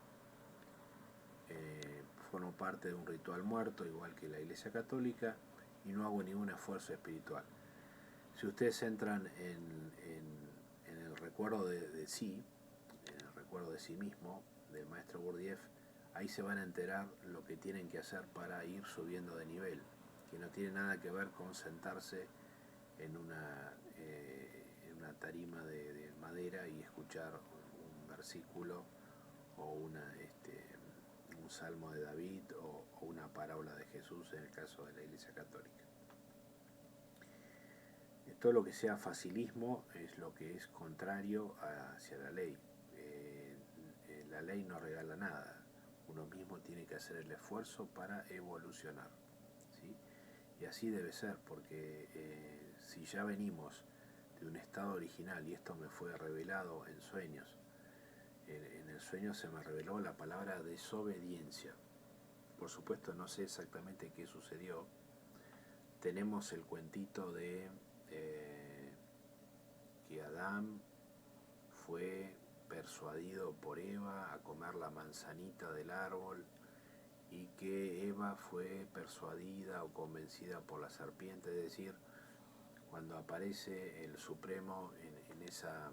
formo parte de un ritual muerto, igual que la Iglesia Católica, y no hago ningún esfuerzo espiritual. Si ustedes entran en el recuerdo de sí, en el recuerdo de sí mismo, del maestro Gurdjieff, ahí se van a enterar lo que tienen que hacer para ir subiendo de nivel, que no tiene nada que ver con sentarse en una tarima de madera y escuchar un versículo o un salmo de David o una parábola de Jesús en el caso de la Iglesia Católica. Todo lo que sea facilismo es lo que es contrario hacia la ley. La ley no regala nada, uno mismo tiene que hacer el esfuerzo para evolucionar, ¿sí? Y así debe ser, porque si ya venimos de un estado original, y esto me fue revelado en sueños, en el sueño se me reveló la palabra desobediencia. Por supuesto no sé exactamente qué sucedió. Tenemos el cuentito de que Adán fue persuadido por Eva a comer la manzanita del árbol y que Eva fue persuadida o convencida por la serpiente, es decir, cuando aparece el Supremo en esa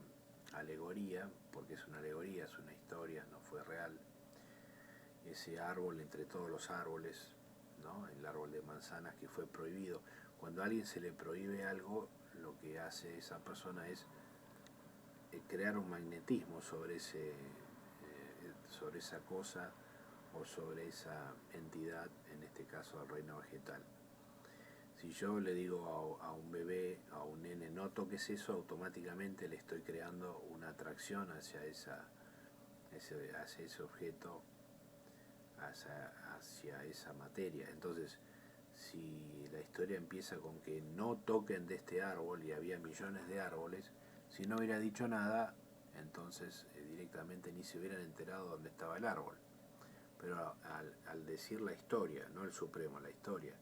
alegoría, porque es una alegoría, es una historia, no fue real, ese árbol entre todos los árboles, ¿no? El árbol de manzanas que fue prohibido. Cuando a alguien se le prohíbe algo, lo que hace esa persona es crear un magnetismo sobre esa cosa o sobre esa entidad, en este caso el reino vegetal. Si yo le digo a un bebé, a un nene, no toques eso, automáticamente le estoy creando una atracción hacia ese objeto, hacia esa materia. Entonces, si la historia empieza con que no toquen de este árbol y había millones de árboles, si no hubiera dicho nada, entonces directamente ni se hubieran enterado dónde estaba el árbol. Pero al decir la historia, no el Supremo, la historia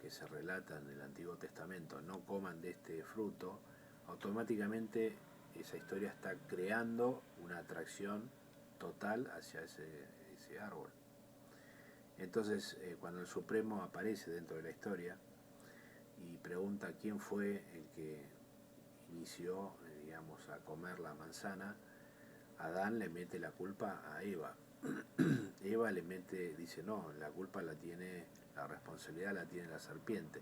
que se relata en el Antiguo Testamento, no coman de este fruto, automáticamente esa historia está creando una atracción total hacia ese árbol. Entonces, cuando el Supremo aparece dentro de la historia y pregunta quién fue el que inició, a comer la manzana, Adán le mete la culpa a Eva. Eva dice, no, la culpa la responsabilidad la tiene la serpiente.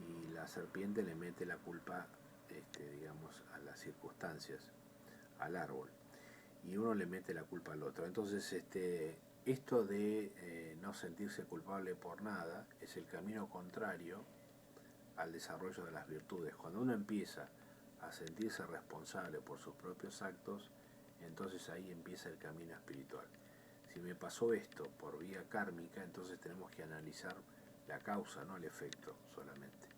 Y la serpiente le mete la culpa, a las circunstancias, al árbol. Y uno le mete la culpa al otro. Entonces, esto de no sentirse culpable por nada es el camino contrario al desarrollo de las virtudes. Cuando uno empieza a sentirse responsable por sus propios actos, entonces ahí empieza el camino espiritual. Si me pasó esto por vía kármica, entonces tenemos que analizar la causa, no el efecto solamente.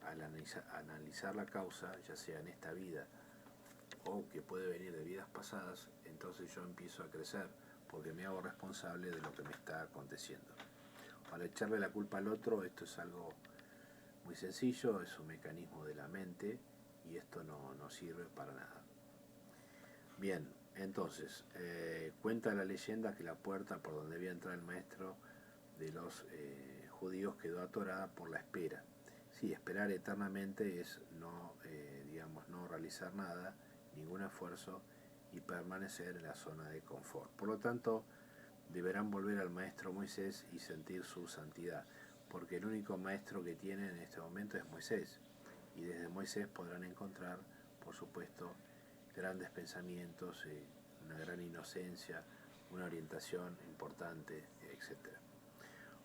Al analizar la causa, ya sea en esta vida o que puede venir de vidas pasadas, entonces yo empiezo a crecer porque me hago responsable de lo que me está aconteciendo. Para echarle la culpa al otro, esto es algo muy sencillo, es un mecanismo de la mente y esto no sirve para nada. Bien, entonces, cuenta la leyenda que la puerta por donde debía entrar el maestro de los judíos quedó atorada por la espera. Sí, esperar eternamente es no realizar nada, ningún esfuerzo y permanecer en la zona de confort. Por lo tanto, deberán volver al maestro Moisés y sentir su santidad, porque el único maestro que tienen en este momento es Moisés, y desde Moisés podrán encontrar, por supuesto, grandes pensamientos, una gran inocencia, una orientación importante, etc.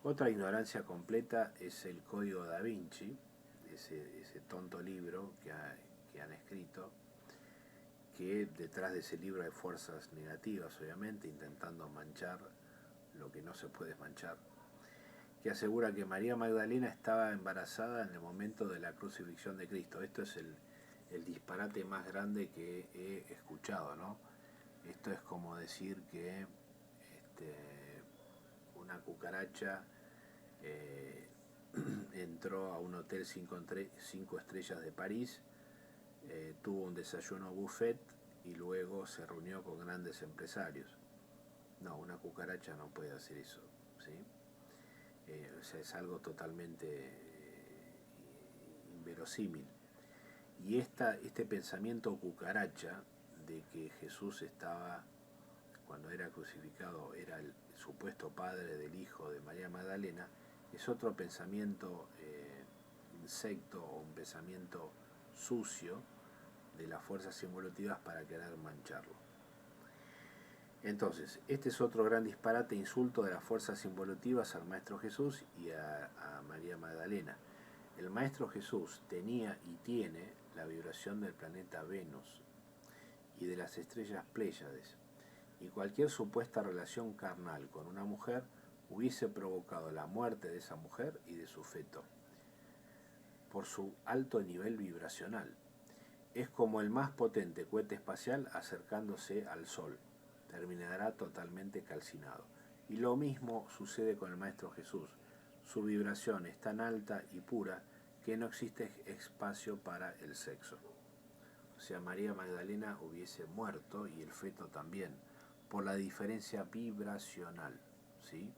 Otra ignorancia completa es el Código Da Vinci, ese tonto libro que han escrito, que detrás de ese libro hay fuerzas negativas, obviamente, intentando manchar lo que no se puede manchar, que asegura que María Magdalena estaba embarazada en el momento de la crucifixión de Cristo. Esto es el disparate más grande que he escuchado, ¿no? Esto es como decir que una cucaracha entró a un hotel 5 estrellas de París, tuvo un desayuno buffet y luego se reunió con grandes empresarios. No, una cucaracha no puede hacer eso, ¿sí? O sea, es algo totalmente inverosímil. Y este pensamiento cucaracha de que Jesús estaba, cuando era crucificado, era el supuesto padre del hijo de María Magdalena, es otro pensamiento insecto o un pensamiento sucio de las fuerzas involutivas para querer mancharlo. Entonces, este es otro gran disparate, insulto de las fuerzas involutivas al Maestro Jesús y a María Magdalena. El Maestro Jesús tenía y tiene la vibración del planeta Venus y de las estrellas Pléyades, y cualquier supuesta relación carnal con una mujer hubiese provocado la muerte de esa mujer y de su feto, por su alto nivel vibracional. Es como el más potente cohete espacial acercándose al Sol. Terminará totalmente calcinado. Y lo mismo sucede con el Maestro Jesús. Su vibración es tan alta y pura que no existe espacio para el sexo. O sea, María Magdalena hubiese muerto y el feto también, por la diferencia vibracional, ¿sí?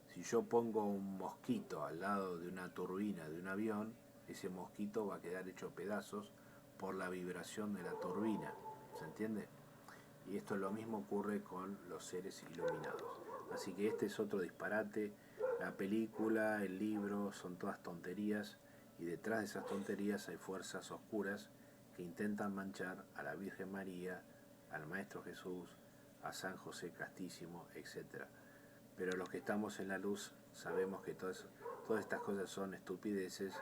Si yo pongo un mosquito al lado de una turbina de un avión, ese mosquito va a quedar hecho pedazos por la vibración de la turbina, ¿se entiende? Y esto lo mismo ocurre con los seres iluminados. Así que este es otro disparate. La película, el libro, son todas tonterías, y detrás de esas tonterías hay fuerzas oscuras que intentan manchar a la Virgen María, al Maestro Jesús, a San José Castísimo, etc. Pero los que estamos en la luz sabemos que todas estas cosas son estupideces,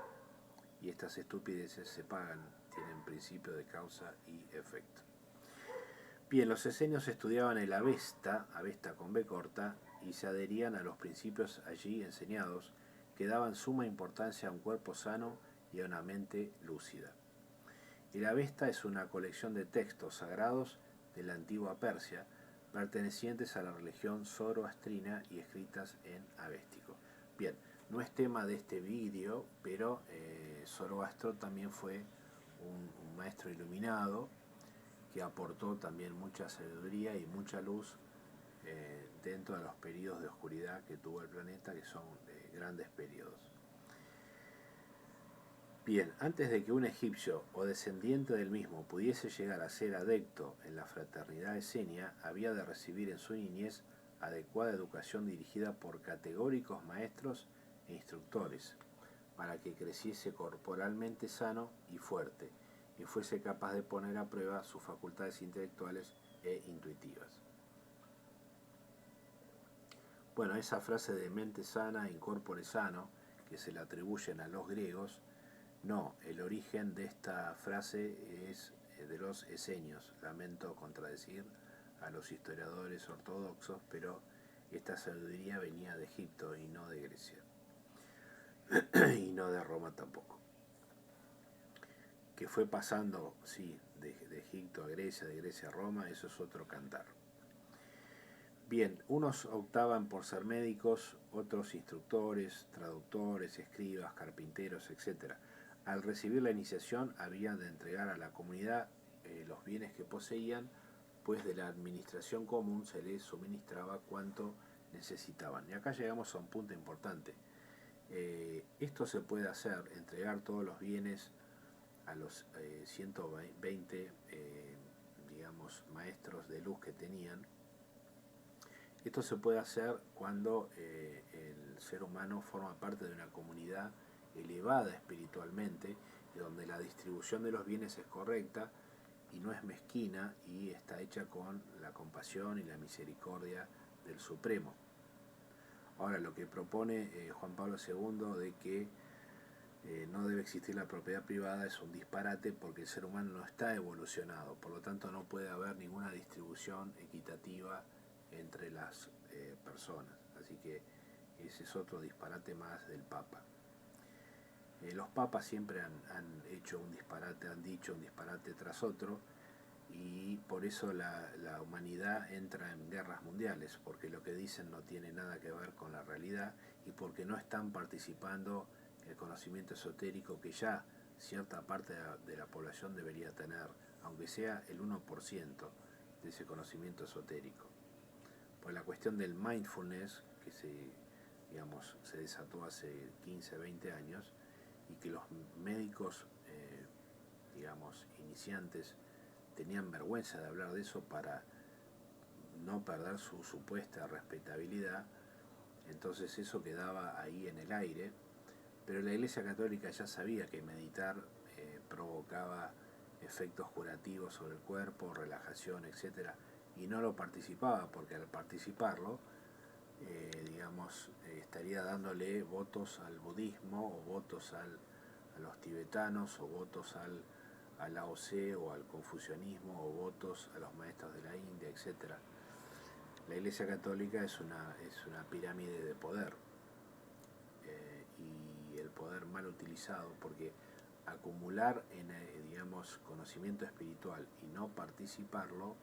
y estas estupideces se pagan, tienen principio de causa y efecto. Bien, los esenios estudiaban el Avesta con B corta, y se adherían a los principios allí enseñados, que daban suma importancia a un cuerpo sano y a una mente lúcida. El Avesta es una colección de textos sagrados de la antigua Persia, pertenecientes a la religión zoroastrina y escritas en avéstico. Bien, no es tema de este vídeo, pero Zoroastro también fue un maestro iluminado que aportó también mucha sabiduría y mucha luz dentro de los periodos de oscuridad que tuvo el planeta, que son grandes periodos. Bien, antes de que un egipcio o descendiente del mismo pudiese llegar a ser adepto en la fraternidad esenia, había de recibir en su niñez adecuada educación dirigida por categóricos maestros e instructores, para que creciese corporalmente sano y fuerte, y fuese capaz de poner a prueba sus facultades intelectuales e intuitivas. Bueno, esa frase de mente sana, in corpore sano, que se le atribuyen a los griegos, no, el origen de esta frase es de los esenios. Lamento contradecir a los historiadores ortodoxos, pero esta sabiduría venía de Egipto y no de Grecia. Y no de Roma tampoco. Que fue pasando, sí, de Egipto a Grecia, de Grecia a Roma, eso es otro cantar. Bien, unos optaban por ser médicos, otros instructores, traductores, escribas, carpinteros, etc. Al recibir la iniciación habían de entregar a la comunidad los bienes que poseían, pues de la administración común se les suministraba cuanto necesitaban. Y acá llegamos a un punto importante. Esto se puede hacer, entregar todos los bienes a los 120 digamos, maestros de luz que tenían. Esto se puede hacer cuando el ser humano forma parte de una comunidad elevada espiritualmente, y donde la distribución de los bienes es correcta y no es mezquina y está hecha con la compasión y la misericordia del Supremo. Ahora, lo que propone Juan Pablo II de que no debe existir la propiedad privada es un disparate, porque el ser humano no está evolucionado, por lo tanto no puede haber ninguna distribución equitativa entre las personas. Así que ese es otro disparate más del Papa. Los papas siempre han hecho un disparate, han dicho un disparate tras otro, y por eso la humanidad entra en guerras mundiales, porque lo que dicen no tiene nada que ver con la realidad y porque no están participando el conocimiento esotérico que ya cierta parte de la población debería tener, aunque sea el 1% de ese conocimiento esotérico. Pues la cuestión del mindfulness, que se desató hace 15, 20 años, y que los médicos, iniciantes, tenían vergüenza de hablar de eso para no perder su supuesta respetabilidad, entonces eso quedaba ahí en el aire. Pero la Iglesia Católica ya sabía que meditar provocaba efectos curativos sobre el cuerpo, relajación, etc. Y no lo participaba, porque al participarlo, estaría dándole votos al budismo, o votos a los tibetanos, o votos al Lao Tse o al confucianismo, o votos a los maestros de la India, etc. La Iglesia Católica es una pirámide de poder. Y el poder mal utilizado, porque acumular conocimiento espiritual y no participarlo,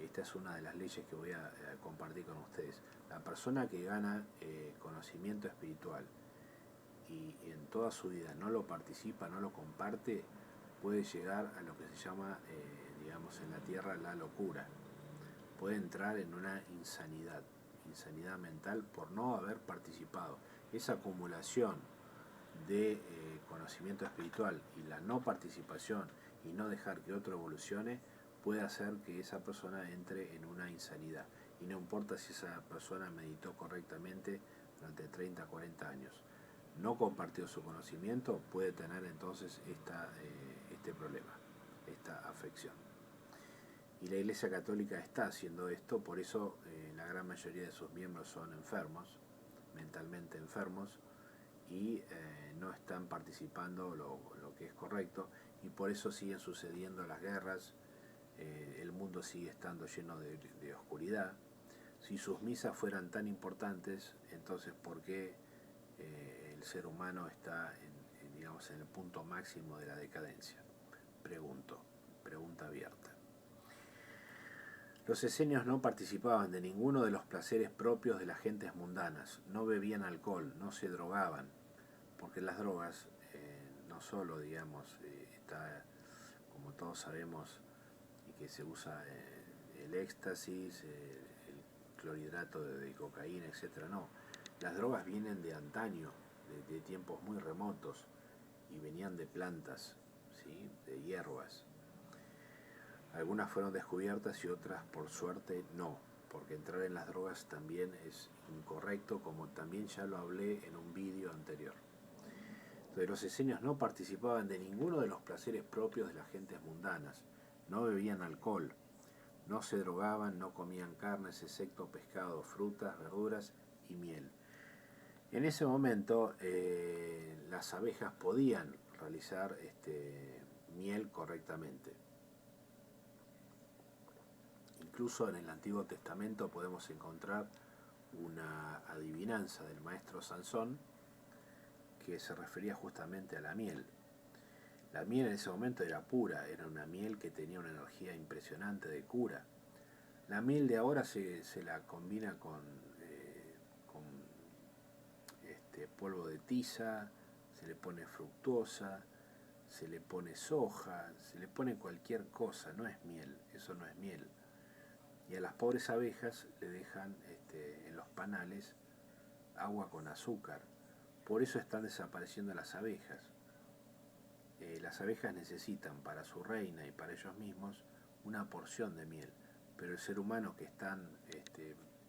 esta es una de las leyes que voy a compartir con ustedes. La persona que gana conocimiento espiritual y en toda su vida no lo participa, no lo comparte, puede llegar a lo que se llama, en la tierra, la locura. Puede entrar en una insanidad mental por no haber participado. Esa acumulación de conocimiento espiritual y la no participación y no dejar que otro evolucione puede hacer que esa persona entre en una insanidad. Y no importa si esa persona meditó correctamente durante 30, 40 años. No compartió su conocimiento, puede tener entonces este problema, esta afección. Y la Iglesia Católica está haciendo esto, por eso la gran mayoría de sus miembros son enfermos, mentalmente enfermos, y no están participando lo que es correcto, y por eso siguen sucediendo las guerras, el mundo sigue estando lleno de oscuridad. Si sus misas fueran tan importantes, entonces ¿por qué el ser humano está en el punto máximo de la decadencia? Pregunta abierta. Los esenios no participaban de ninguno de los placeres propios de las gentes mundanas, no bebían alcohol, no se drogaban, porque las drogas no solo, está, como todos sabemos, y que se usa el éxtasis, el clorhidrato de cocaína, etc. No, las drogas vienen de antaño, de tiempos muy remotos, y venían de plantas, ¿sí?, de hierbas. Algunas fueron descubiertas y otras, por suerte, no, porque entrar en las drogas también es incorrecto, como también ya lo hablé en un vídeo anterior. Entonces, los esenios no participaban de ninguno de los placeres propios de las gentes mundanas, no bebían alcohol, no se drogaban, no comían carnes, excepto pescado, frutas, verduras y miel. En ese momento, las abejas podían realizar miel correctamente. Incluso en el Antiguo Testamento podemos encontrar una adivinanza del maestro Sansón que se refería justamente a la miel. La miel en ese momento era pura, era una miel que tenía una energía impresionante de cura. La miel de ahora se la combina con polvo de tiza, se le pone fructosa, se le pone soja, se le pone cualquier cosa, no es miel, eso no es miel. Y a las pobres abejas le dejan en los panales agua con azúcar. Por eso están desapareciendo las abejas. Las abejas necesitan para su reina y para ellos mismos una porción de miel, pero el ser humano que es tan,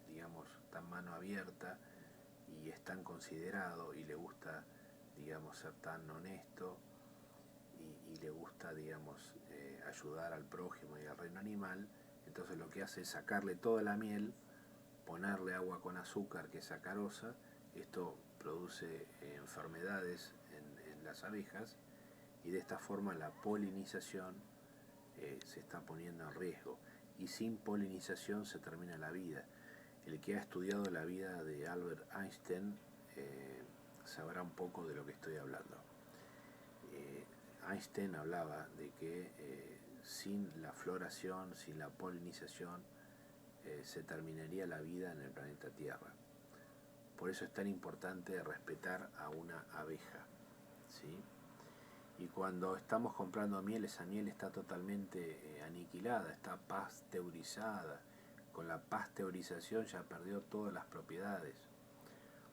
digamos, tan mano abierta y es tan considerado y le gusta, digamos, ser tan honesto y le gusta, digamos, ayudar al prójimo y al reino animal, entonces lo que hace es sacarle toda la miel, ponerle agua con azúcar que es sacarosa. Esto produce enfermedades en las abejas y de esta forma la polinización se está poniendo en riesgo, y sin polinización se termina la vida. El que ha estudiado la vida de Albert Einstein sabrá un poco de lo que estoy hablando. Einstein hablaba de que sin la floración, sin la polinización, se terminaría la vida en el planeta Tierra. Por eso es tan importante respetar a una abeja, ¿sí? Y cuando estamos comprando miel, esa miel está totalmente aniquilada, está pasteurizada. Con la pasteurización ya perdió todas las propiedades.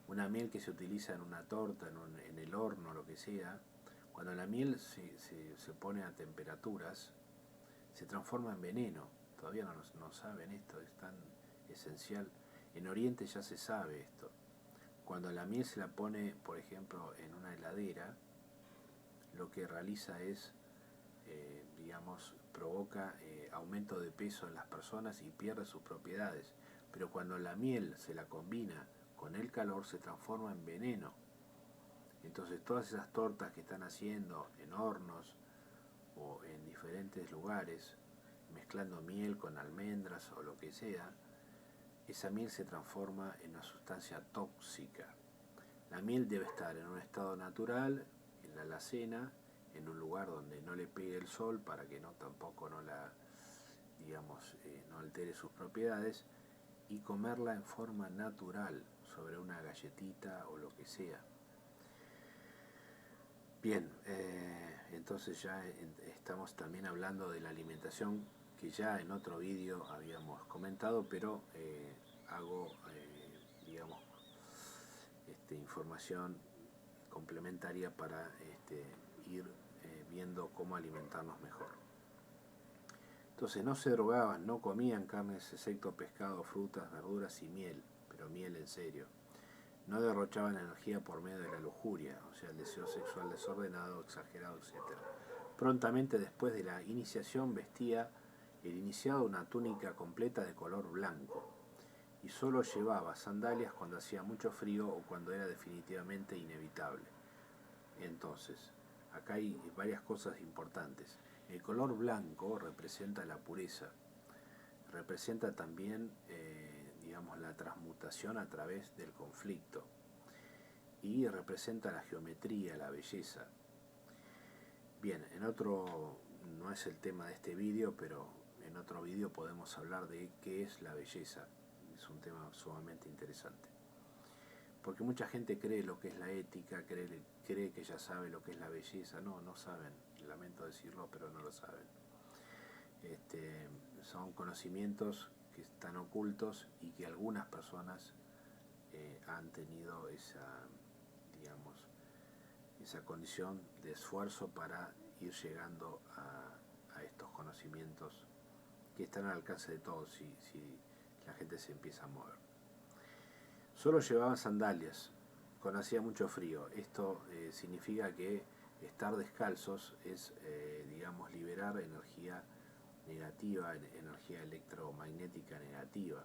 Una miel que se utiliza en una torta, en el horno, lo que sea, cuando la miel se pone a temperaturas, se transforma en veneno. Todavía no saben esto, es tan esencial. En Oriente ya se sabe esto. Cuando la miel se la pone, por ejemplo, en una heladera, lo que realiza es, digamos, provoca aumento de peso en las personas y pierde sus propiedades. Pero cuando la miel se la combina con el calor, se transforma en veneno. Entonces todas esas tortas que están haciendo en hornos o en diferentes lugares, mezclando miel con almendras o lo que sea, esa miel se transforma en una sustancia tóxica. La miel debe estar en un estado natural, en la alacena, en un lugar donde no le pegue el sol para que tampoco no la, digamos, no altere sus propiedades, y comerla en forma natural, sobre una galletita o lo que sea. Bien, entonces ya estamos también hablando de la alimentación, que ya en otro vídeo habíamos comentado, pero hago, digamos, información complementaria para ir viendo cómo alimentarnos mejor. Entonces no se drogaban, no comían carnes excepto pescado, frutas, verduras y miel, pero miel en serio. No derrochaban energía por medio de la lujuria, o sea, el deseo sexual desordenado, exagerado, etc. Prontamente después de la iniciación vestía el iniciado una túnica completa de color blanco y solo llevaba sandalias cuando hacía mucho frío o cuando era definitivamente inevitable. Entonces, acá hay varias cosas importantes. El color blanco representa la pureza, representa también, digamos, la transmutación a través del conflicto, y representa la geometría, la belleza. Bien, no es el tema de este vídeo, pero en otro vídeo podemos hablar de qué es la belleza. Es un tema sumamente interesante. Porque mucha gente cree lo que es la ética, cree que ya sabe lo que es la belleza. No saben, lamento decirlo, pero no lo saben. Son conocimientos que están ocultos y que algunas personas han tenido digamos, esa condición de esfuerzo para ir llegando a estos conocimientos que están al alcance de todos si la gente se empieza a mover. Solo llevaban sandalias cuando hacía mucho frío. Esto significa que estar descalzos es, digamos, liberar energía negativa, energía electromagnética negativa.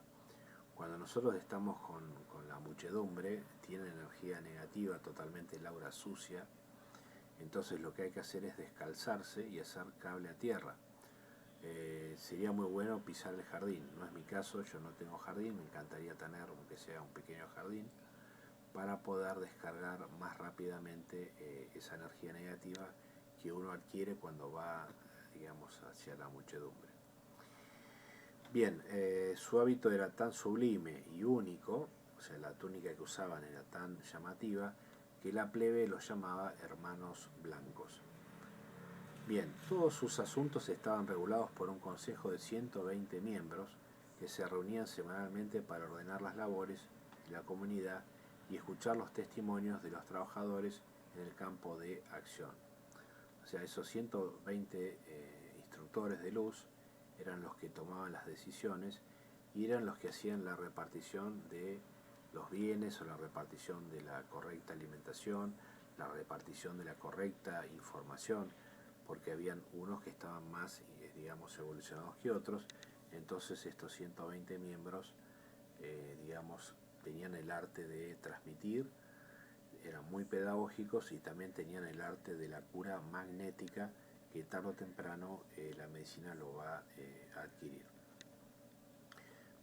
Cuando nosotros estamos con la muchedumbre, tiene energía negativa, totalmente el aura sucia. Entonces lo que hay que hacer es descalzarse y hacer cable a tierra. Sería muy bueno pisar el jardín. No es mi caso, yo no tengo jardín, me encantaría tener, aunque sea un pequeño jardín, para poder descargar más rápidamente esa energía negativa que uno adquiere cuando va, digamos, hacia la muchedumbre. Bien, su hábito era tan sublime y único, o sea, la túnica que usaban era tan llamativa, que la plebe los llamaba hermanos blancos. Bien, todos sus asuntos estaban regulados por un consejo de 120 miembros que se reunían semanalmente para ordenar las labores de la comunidad y escuchar los testimonios de los trabajadores en el campo de acción. O sea, esos 120 instructores de luz eran los que tomaban las decisiones y eran los que hacían la repartición de los bienes o la repartición de la correcta alimentación, la repartición de la correcta información, porque habían unos que estaban más, digamos, evolucionados que otros. Entonces estos 120 miembros, digamos, tenían el arte de transmitir, eran muy pedagógicos y también tenían el arte de la cura magnética, que tarde o temprano la medicina lo va a adquirir.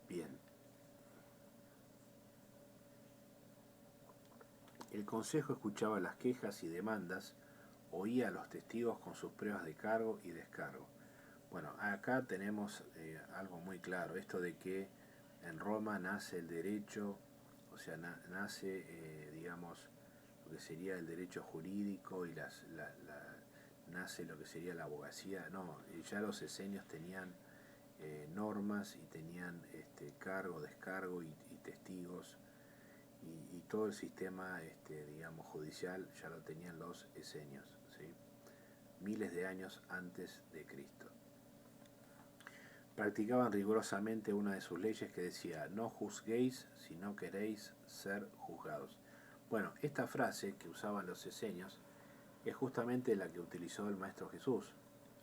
Bien. El consejo escuchaba las quejas y demandas, oía a los testigos con sus pruebas de cargo y descargo. Bueno, acá tenemos algo muy claro, esto de que en Roma nace el derecho, o sea, nace, digamos, lo que sería el derecho jurídico y nace lo que sería la abogacía. No, ya los esenios tenían normas y tenían cargo, descargo y testigos y todo el sistema, digamos, judicial ya lo tenían los esenios, ¿sí? Miles de años antes de Cristo. Practicaban rigurosamente una de sus leyes que decía: no juzguéis si no queréis ser juzgados. Bueno, esta frase que usaban los esenios es justamente la que utilizó el Maestro Jesús.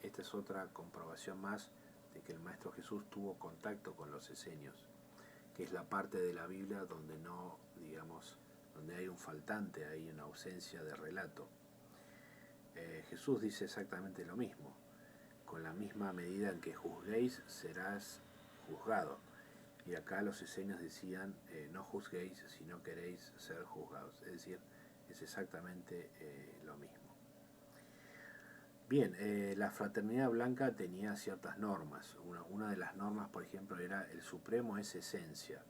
Esta es otra comprobación más de que el Maestro Jesús tuvo contacto con los esenios, que es la parte de la Biblia donde no, digamos, donde hay un faltante, hay una ausencia de relato. Jesús dice exactamente lo mismo: con la misma medida en que juzguéis serás juzgado. Y acá los esenios decían: no juzguéis si no queréis ser juzgados. Es decir, es exactamente lo mismo. Bien, la fraternidad blanca tenía ciertas normas. Una de las normas, por ejemplo, era: el supremo es esencia.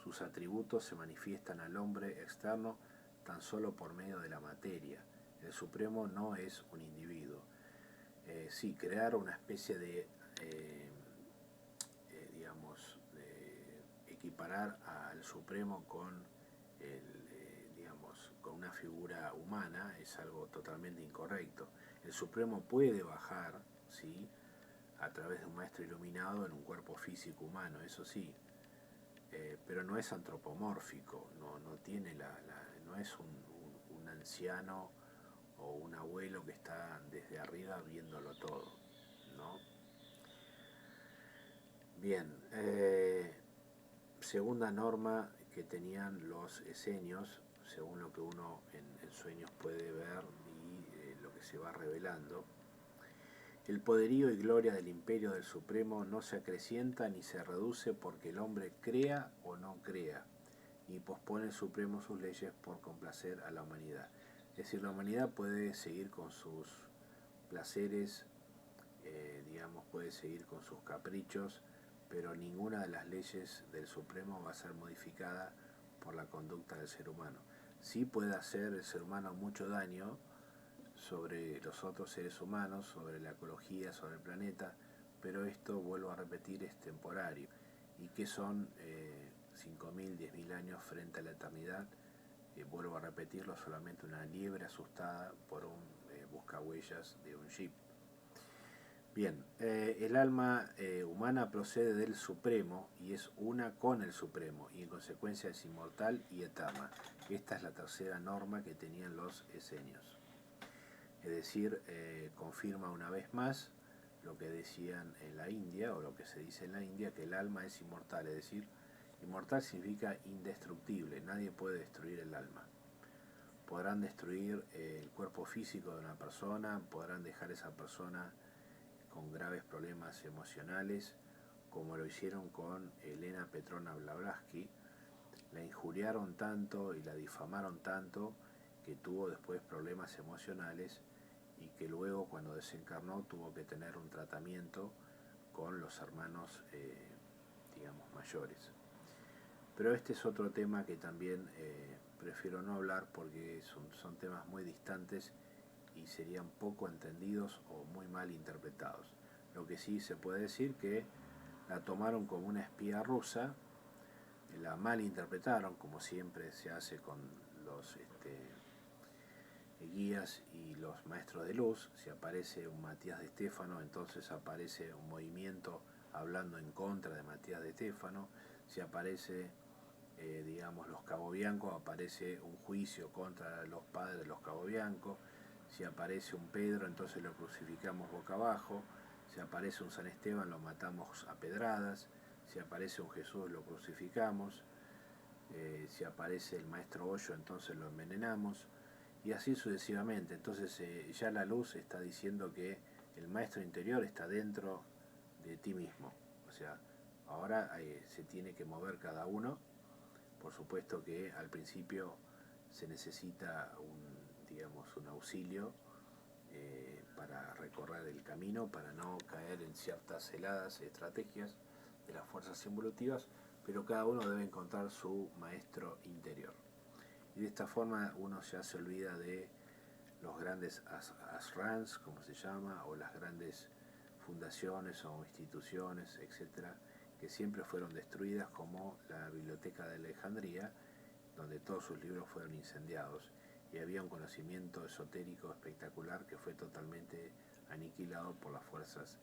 Sus atributos se manifiestan al hombre externo tan solo por medio de la materia. El supremo no es un individuo. Sí, crear una especie de, digamos, de equiparar al supremo con, digamos, con una figura humana es algo totalmente incorrecto. El supremo puede bajar, ¿sí?, a través de un maestro iluminado en un cuerpo físico humano, eso sí, pero no es antropomórfico, no tiene no es un anciano o un abuelo que está desde arriba viéndolo todo, ¿no? Bien, segunda norma que tenían los esenios, según lo que uno en sueños puede ver y lo que se va revelando: el poderío y gloria del imperio del Supremo no se acrecienta ni se reduce porque el hombre crea o no crea, ni pospone el Supremo sus leyes por complacer a la humanidad. Es decir, la humanidad puede seguir con sus placeres, digamos, puede seguir con sus caprichos, pero ninguna de las leyes del Supremo va a ser modificada por la conducta del ser humano. Sí puede hacer el ser humano mucho daño sobre los otros seres humanos, sobre la ecología, sobre el planeta, pero esto, vuelvo a repetir, es temporario. ¿Y qué son 5.000, 10.000 años frente a la eternidad? Vuelvo a repetirlo, solamente una liebre asustada por un buscahuellas de un jeep. Bien, el alma humana procede del Supremo y es una con el Supremo, y en consecuencia es inmortal y eterna. Esta es la tercera norma que tenían los esenios. Es decir, confirma una vez más lo que decían en la India, o lo que se dice en la India, que el alma es inmortal. Es decir, inmortal significa indestructible, nadie puede destruir el alma. Podrán destruir el cuerpo físico de una persona, podrán dejar a esa persona con graves problemas emocionales, como lo hicieron con Elena Petrovna Blavatsky. La injuriaron tanto y la difamaron tanto que tuvo después problemas emocionales y que luego, cuando desencarnó, tuvo que tener un tratamiento con los hermanos digamos, mayores. Pero este es otro tema que también prefiero no hablar porque son temas muy distantes y serían poco entendidos o muy mal interpretados. Lo que sí se puede decir que la tomaron como una espía rusa, la malinterpretaron, como siempre se hace con los guías y los maestros de luz. Si aparece un Matías de Estéfano, entonces aparece un movimiento hablando en contra de Matías de Estéfano. Si aparece, digamos, los Cabobiancos, aparece un juicio contra los padres de los Cabobiancos. Si aparece un Pedro, entonces lo crucificamos boca abajo. Si aparece un San Esteban, lo matamos a pedradas. Si aparece un Jesús, lo crucificamos. Si aparece el maestro Hoyo, entonces lo envenenamos. Y así sucesivamente. Entonces ya la luz está diciendo que el maestro interior está dentro de ti mismo. O sea, ahora se tiene que mover cada uno. Por supuesto que al principio se necesita un auxilio para recorrer el camino, para no caer en ciertas heladas estrategias de las fuerzas evolutivas, pero cada uno debe encontrar su maestro interior. Y de esta forma uno ya se olvida de los grandes ashrams, como se llama, o las grandes fundaciones o instituciones, etcétera, que siempre fueron destruidas, como la Biblioteca de Alejandría, donde todos sus libros fueron incendiados, y había un conocimiento esotérico espectacular que fue totalmente aniquilado por las fuerzas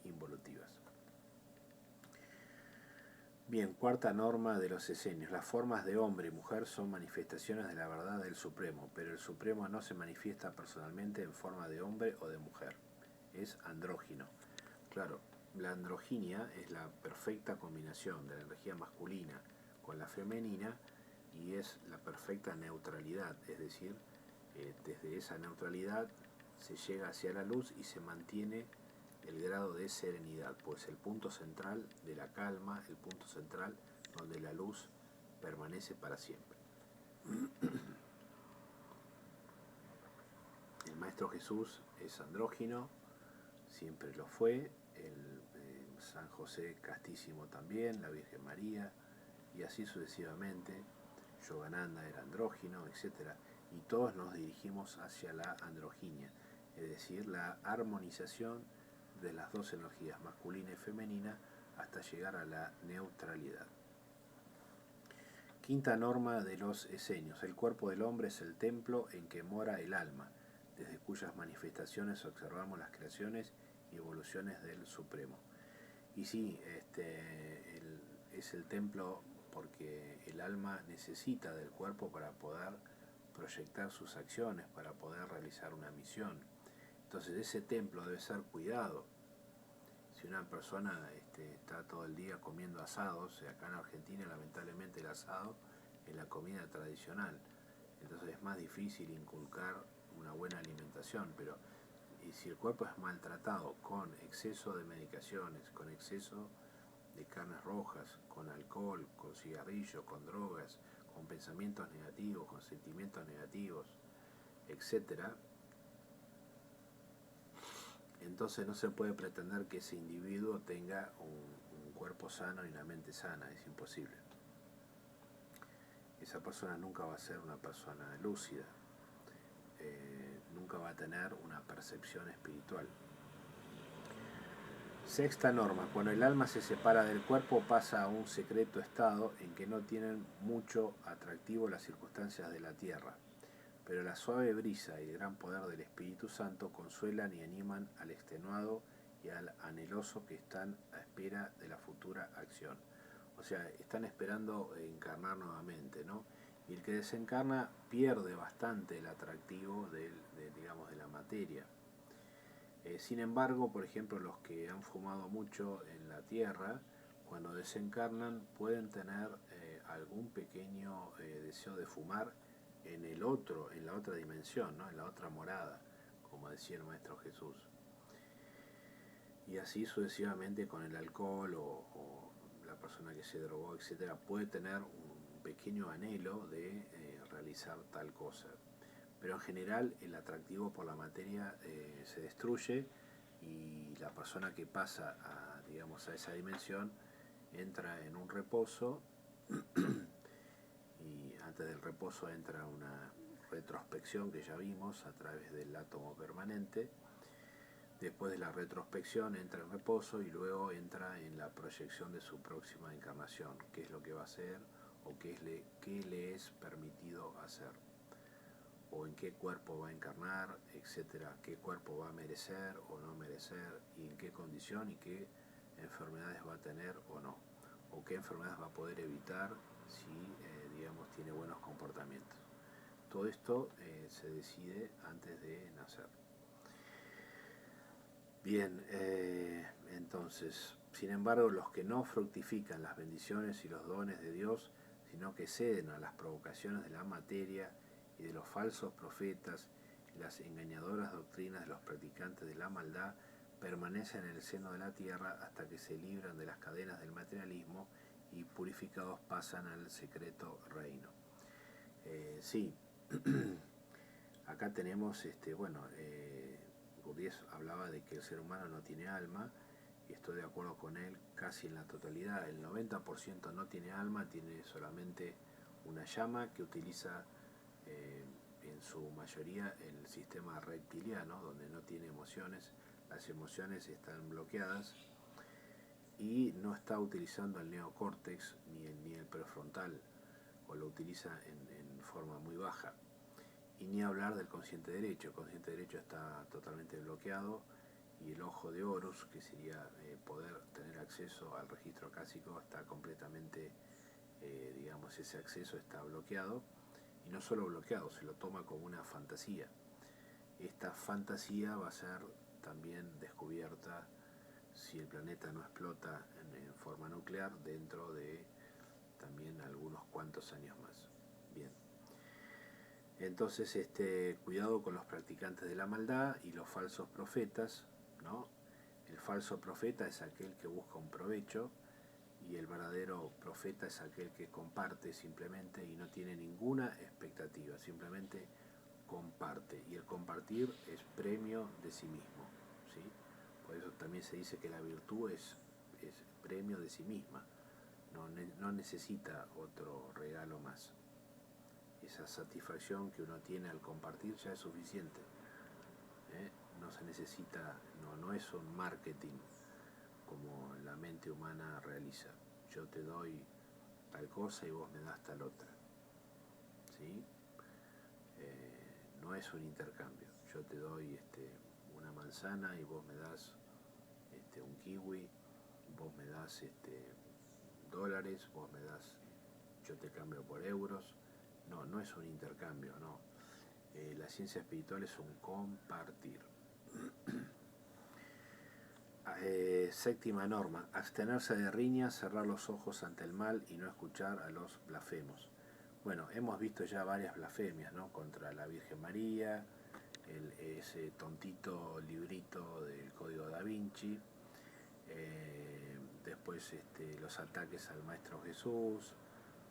involutivas. Bien, cuarta norma de los esenios. Las formas de hombre y mujer son manifestaciones de la verdad del Supremo, pero el Supremo no se manifiesta personalmente en forma de hombre o de mujer. Es andrógino. Claro, la androginia es la perfecta combinación de la energía masculina con la femenina y es la perfecta neutralidad, es decir, desde esa neutralidad se llega hacia la luz y se mantiene el grado de serenidad, pues el punto central de la calma, el punto central donde la luz permanece para siempre. El Maestro Jesús es andrógino, siempre lo fue, San José castísimo también, la Virgen María, y así sucesivamente. Yogananda era andrógino, etc. Y todos nos dirigimos hacia la androginia, es decir, la armonización de las dos energías, masculina y femenina, hasta llegar a la neutralidad. Quinta norma de los esenios. El cuerpo del hombre es el templo en que mora el alma, desde cuyas manifestaciones observamos las creaciones y evoluciones del Supremo. Y sí, es el templo porque el alma necesita del cuerpo para poder proyectar sus acciones, para poder realizar una misión. Entonces ese templo debe ser cuidado. Si una persona está todo el día comiendo asados, acá en Argentina lamentablemente el asado es la comida tradicional, entonces es más difícil inculcar una buena alimentación, pero si el cuerpo es maltratado con exceso de medicaciones, con exceso de carnes rojas, con alcohol, con cigarrillo, con drogas, con pensamientos negativos, con sentimientos negativos, etcétera, entonces no se puede pretender que ese individuo tenga un cuerpo sano y una mente sana, es imposible. Esa persona nunca va a ser una persona lúcida, nunca va a tener una percepción espiritual. Sexta norma. Cuando el alma se separa del cuerpo pasa a un secreto estado en que no tienen mucho atractivo las circunstancias de la tierra, pero la suave brisa y el gran poder del Espíritu Santo consuelan y animan al extenuado y al anheloso que están a espera de la futura acción. O sea, están esperando encarnar nuevamente, ¿no? Y el que desencarna pierde bastante el atractivo de la materia. Sin embargo, por ejemplo, los que han fumado mucho en la tierra, cuando desencarnan pueden tener algún pequeño deseo de fumar en la otra dimensión, ¿no? En la otra morada, como decía el Maestro Jesús. Y así sucesivamente con el alcohol o la persona que se drogó, etcétera, puede tener un pequeño anhelo de realizar tal cosa. Pero en general el atractivo por la materia se destruye y la persona que pasa a esa dimensión entra en un reposo y antes del reposo entra una retrospección que ya vimos a través del átomo permanente. Después de la retrospección entra en reposo y luego entra en la proyección de su próxima encarnación, qué es lo que va a hacer o qué le es permitido hacer, o en qué cuerpo va a encarnar, etcétera, qué cuerpo va a merecer o no merecer, y en qué condición y qué enfermedades va a tener o no, o qué enfermedades va a poder evitar si, digamos, tiene buenos comportamientos. Todo esto se decide antes de nacer. Bien, entonces, sin embargo, los que no fructifican las bendiciones y los dones de Dios, sino que ceden a las provocaciones de la materia y de los falsos profetas y las engañadoras doctrinas de los practicantes de la maldad, permanecen en el seno de la tierra hasta que se libran de las cadenas del materialismo y purificados pasan al secreto reino. Sí, acá tenemos, Gurdjieff hablaba de que el ser humano no tiene alma, y estoy de acuerdo con él casi en la totalidad. El 90% no tiene alma, tiene solamente una llama que utiliza en su mayoría el sistema reptiliano, donde no tiene emociones, las emociones están bloqueadas, y no está utilizando el neocórtex ni el prefrontal, o lo utiliza en forma muy baja. Y ni hablar del consciente derecho. El consciente derecho está totalmente bloqueado, y el ojo de Horus, que sería poder tener acceso al registro acásico, está completamente, digamos, ese acceso está bloqueado, y no solo bloqueado, se lo toma como una fantasía. Esta fantasía va a ser también descubierta si el planeta no explota en forma nuclear dentro de también algunos cuantos años más. Bien. Entonces, cuidado con los practicantes de la maldad y los falsos profetas, ¿no? El falso profeta es aquel que busca un provecho, y el verdadero profeta es aquel que comparte simplemente y no tiene ninguna expectativa, simplemente comparte. Y el compartir es premio de sí mismo, ¿sí? Por eso también se dice que la virtud es premio de sí misma, no necesita otro regalo más. Esa satisfacción que uno tiene al compartir ya es suficiente. No se necesita, no es un marketing como la mente humana realiza. Yo te doy tal cosa y vos me das tal otra, ¿sí? No es un intercambio. Yo te doy una manzana y vos me das un kiwi, vos me das dólares, vos me das, yo te cambio por euros. No es un intercambio, no. La ciencia espiritual es un compartir. Séptima norma: abstenerse de riñas, cerrar los ojos ante el mal y no escuchar a los blasfemos. Bueno, hemos visto ya varias blasfemias, ¿no? Contra la Virgen María, ese tontito librito del Código Da Vinci, después los ataques al Maestro Jesús,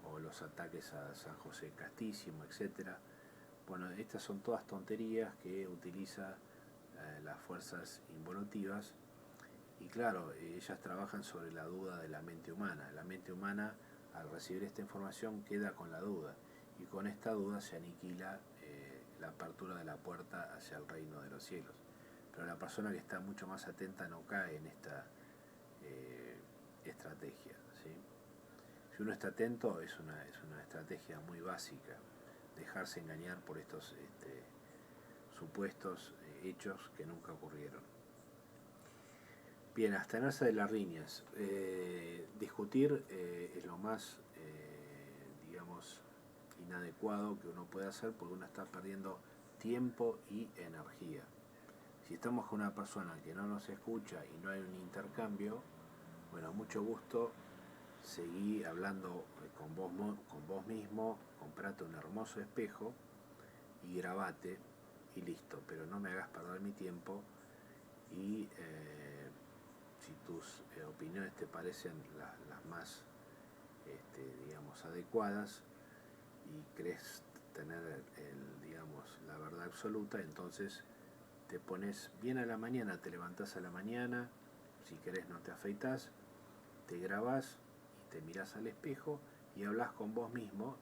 o los ataques a San José Castísimo, etc. Bueno, estas son todas tonterías que utiliza las fuerzas involutivas, y claro, ellas trabajan sobre la duda de la mente humana. La mente humana, al recibir esta información, queda con la duda, y con esta duda se aniquila la apertura de la puerta hacia el reino de los cielos. Pero la persona que está mucho más atenta no cae en esta estrategia, ¿sí? Si uno está atento, es una estrategia muy básica, dejarse engañar por estos supuestos hechos que nunca ocurrieron. Bien, abstenerse de las riñas. Discutir es lo más, digamos, inadecuado que uno puede hacer, porque uno está perdiendo tiempo y energía. Si estamos con una persona que no nos escucha y no hay un intercambio, bueno, mucho gusto, seguí hablando con vos mismo, comprate un hermoso espejo y grabate y listo, pero no me hagas perder mi tiempo. Y si tus opiniones te parecen las más digamos, adecuadas, y crees tener digamos, la verdad absoluta, entonces te pones bien a la mañana, te levantás a la mañana, si querés no te afeitás, te grabás te mirás al espejo y hablas con vos mismo.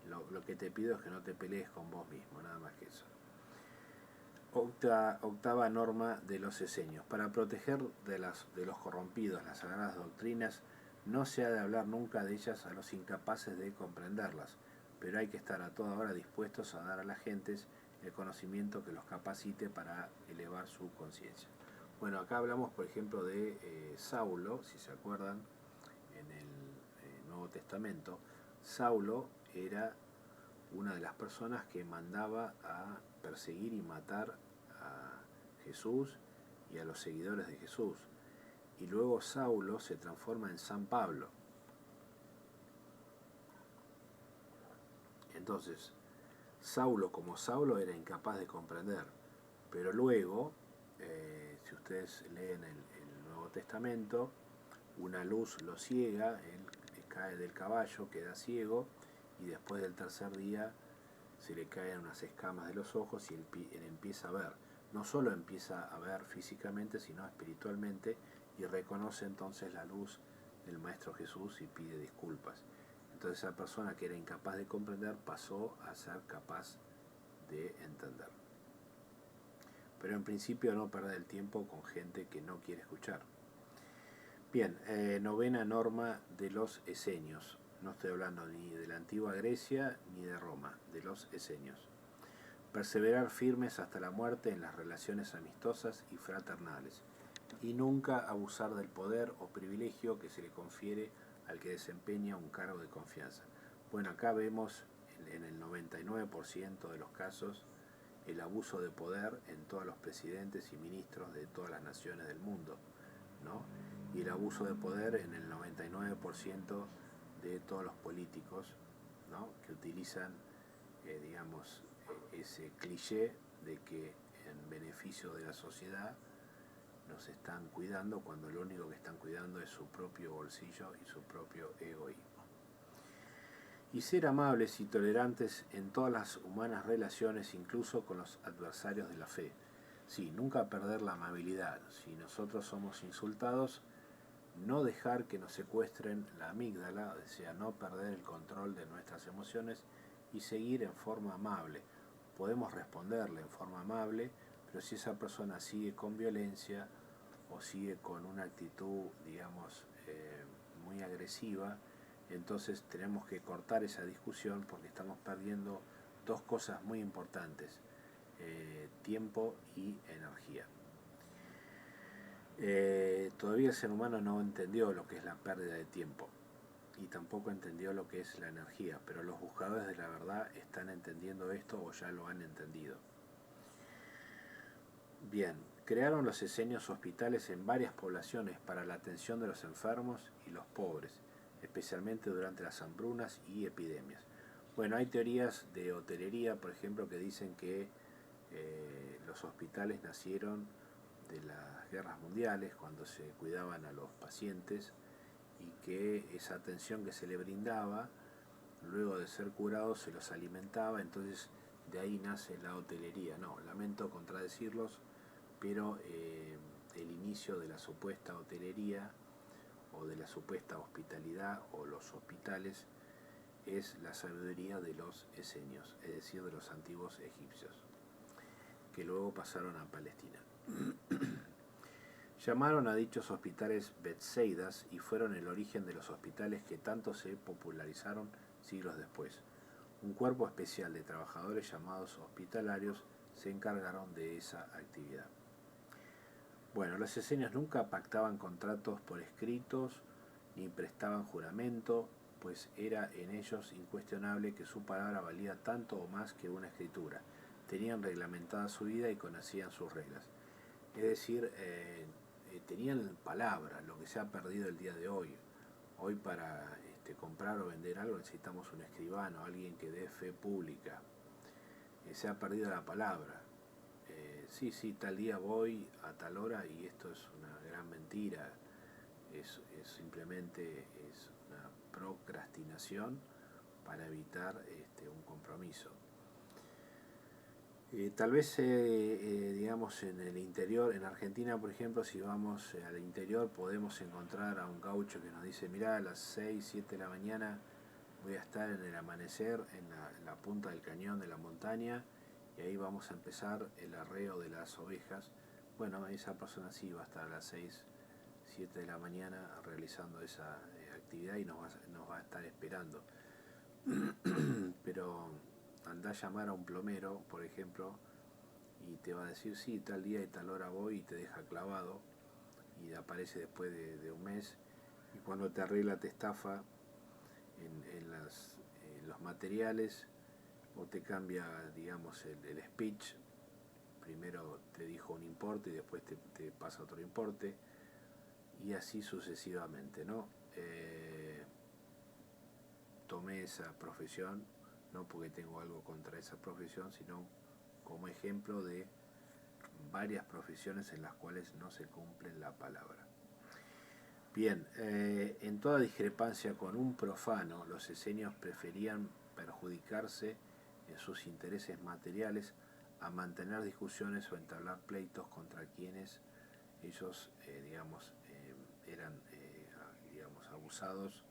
Lo que te pido es que no te pelees con vos mismo, nada más que eso. Octava norma de los esenios. Para proteger de los corrompidos las sagradas doctrinas, no se ha de hablar nunca de ellas a los incapaces de comprenderlas, pero hay que estar a toda hora dispuestos a dar a las gentes el conocimiento que los capacite para elevar su conciencia. Bueno, acá hablamos, por ejemplo, de Saulo, si se acuerdan, en el Nuevo Testamento. Saulo era una de las personas que mandaba a perseguir y matar a Jesús y a los seguidores de Jesús. Y luego Saulo se transforma en San Pablo. Entonces, Saulo como Saulo era incapaz de comprender, pero luego, si ustedes leen el Nuevo Testamento, una luz lo ciega, él cae del caballo, queda ciego, y después del tercer día se le caen unas escamas de los ojos y él empieza a ver. No solo empieza a ver físicamente, sino espiritualmente, y reconoce entonces la luz del Maestro Jesús y pide disculpas. Entonces esa persona que era incapaz de comprender pasó a ser capaz de entender. Pero en principio no perder el tiempo con gente que no quiere escuchar. Bien, novena norma de los esenios. No estoy hablando ni de la antigua Grecia ni de Roma, de los esenios. Perseverar firmes hasta la muerte en las relaciones amistosas y fraternales, y nunca abusar del poder o privilegio que se le confiere al que desempeña un cargo de confianza. Bueno, acá vemos en el 99% de los casos el abuso de poder en todos los presidentes y ministros de todas las naciones del mundo, ¿no? Y el abuso de poder en el 99% de todos los políticos, ¿no? Que utilizan, ese cliché de que en beneficio de la sociedad nos están cuidando cuando lo único que están cuidando es su propio bolsillo y su propio egoísmo. Y ser amables y tolerantes en todas las humanas relaciones, incluso con los adversarios de la fe. Sí, nunca perder la amabilidad. Si nosotros somos insultados, no dejar que nos secuestren la amígdala, o sea, no perder el control de nuestras emociones y seguir en forma amable. Podemos responderle en forma amable, pero si esa persona sigue con violencia o sigue con una actitud, muy agresiva, entonces tenemos que cortar esa discusión porque estamos perdiendo dos cosas muy importantes, tiempo y energía. Todavía el ser humano no entendió lo que es la pérdida de tiempo y tampoco entendió lo que es la energía, pero los buscadores de la verdad están entendiendo esto o ya lo han entendido. Bien, crearon los esenios hospitales en varias poblaciones para la atención de los enfermos y los pobres, especialmente durante las hambrunas y epidemias. Bueno, hay teorías de hotelería, por ejemplo, que dicen que los hospitales nacieron de las guerras mundiales, cuando se cuidaban a los pacientes, y que esa atención que se le brindaba, luego de ser curados, se los alimentaba, entonces de ahí nace la hotelería. No, lamento contradecirlos, pero el inicio de la supuesta hotelería o de la supuesta hospitalidad o los hospitales es la sabiduría de los esenios, es decir, de los antiguos egipcios, que luego pasaron a Palestina. Llamaron a dichos hospitales Bethsaidas y fueron el origen de los hospitales que tanto se popularizaron siglos después. Un cuerpo especial de trabajadores llamados hospitalarios se encargaron de esa actividad. Bueno, los esenios nunca pactaban contratos por escritos ni prestaban juramento, pues era en ellos incuestionable que su palabra valía tanto o más que una escritura. Tenían reglamentada su vida y conocían sus reglas. Es decir, tenían palabra, lo que se ha perdido el día de hoy. Hoy para comprar o vender algo necesitamos un escribano, alguien que dé fe pública. Se ha perdido la palabra. Sí, tal día voy a tal hora y esto es una gran mentira. Es simplemente una procrastinación para evitar un compromiso. Tal vez, digamos, en el interior, en Argentina, por ejemplo, si vamos al interior, podemos encontrar a un gaucho que nos dice, mirá, a las 6 7 de la mañana voy a estar en el amanecer, en la punta del cañón de la montaña, y ahí vamos a empezar el arreo de las ovejas. Bueno, esa persona sí va a estar a las 6 7 de la mañana realizando esa actividad y nos va a estar esperando. Pero andá a llamar a un plomero, por ejemplo, y te va a decir, sí, tal día y tal hora voy, y te deja clavado, y aparece después de un mes, y cuando te arregla te estafa en los materiales, o te cambia, digamos, el speech. Primero te dijo un importe y después te pasa otro importe, y así sucesivamente, ¿no? Tomé esa profesión, no porque tengo algo contra esa profesión, sino como ejemplo de varias profesiones en las cuales no se cumple la palabra. Bien, en toda discrepancia con un profano, los esenios preferían perjudicarse en sus intereses materiales a mantener discusiones o entablar pleitos contra quienes ellos, eran, digamos, abusados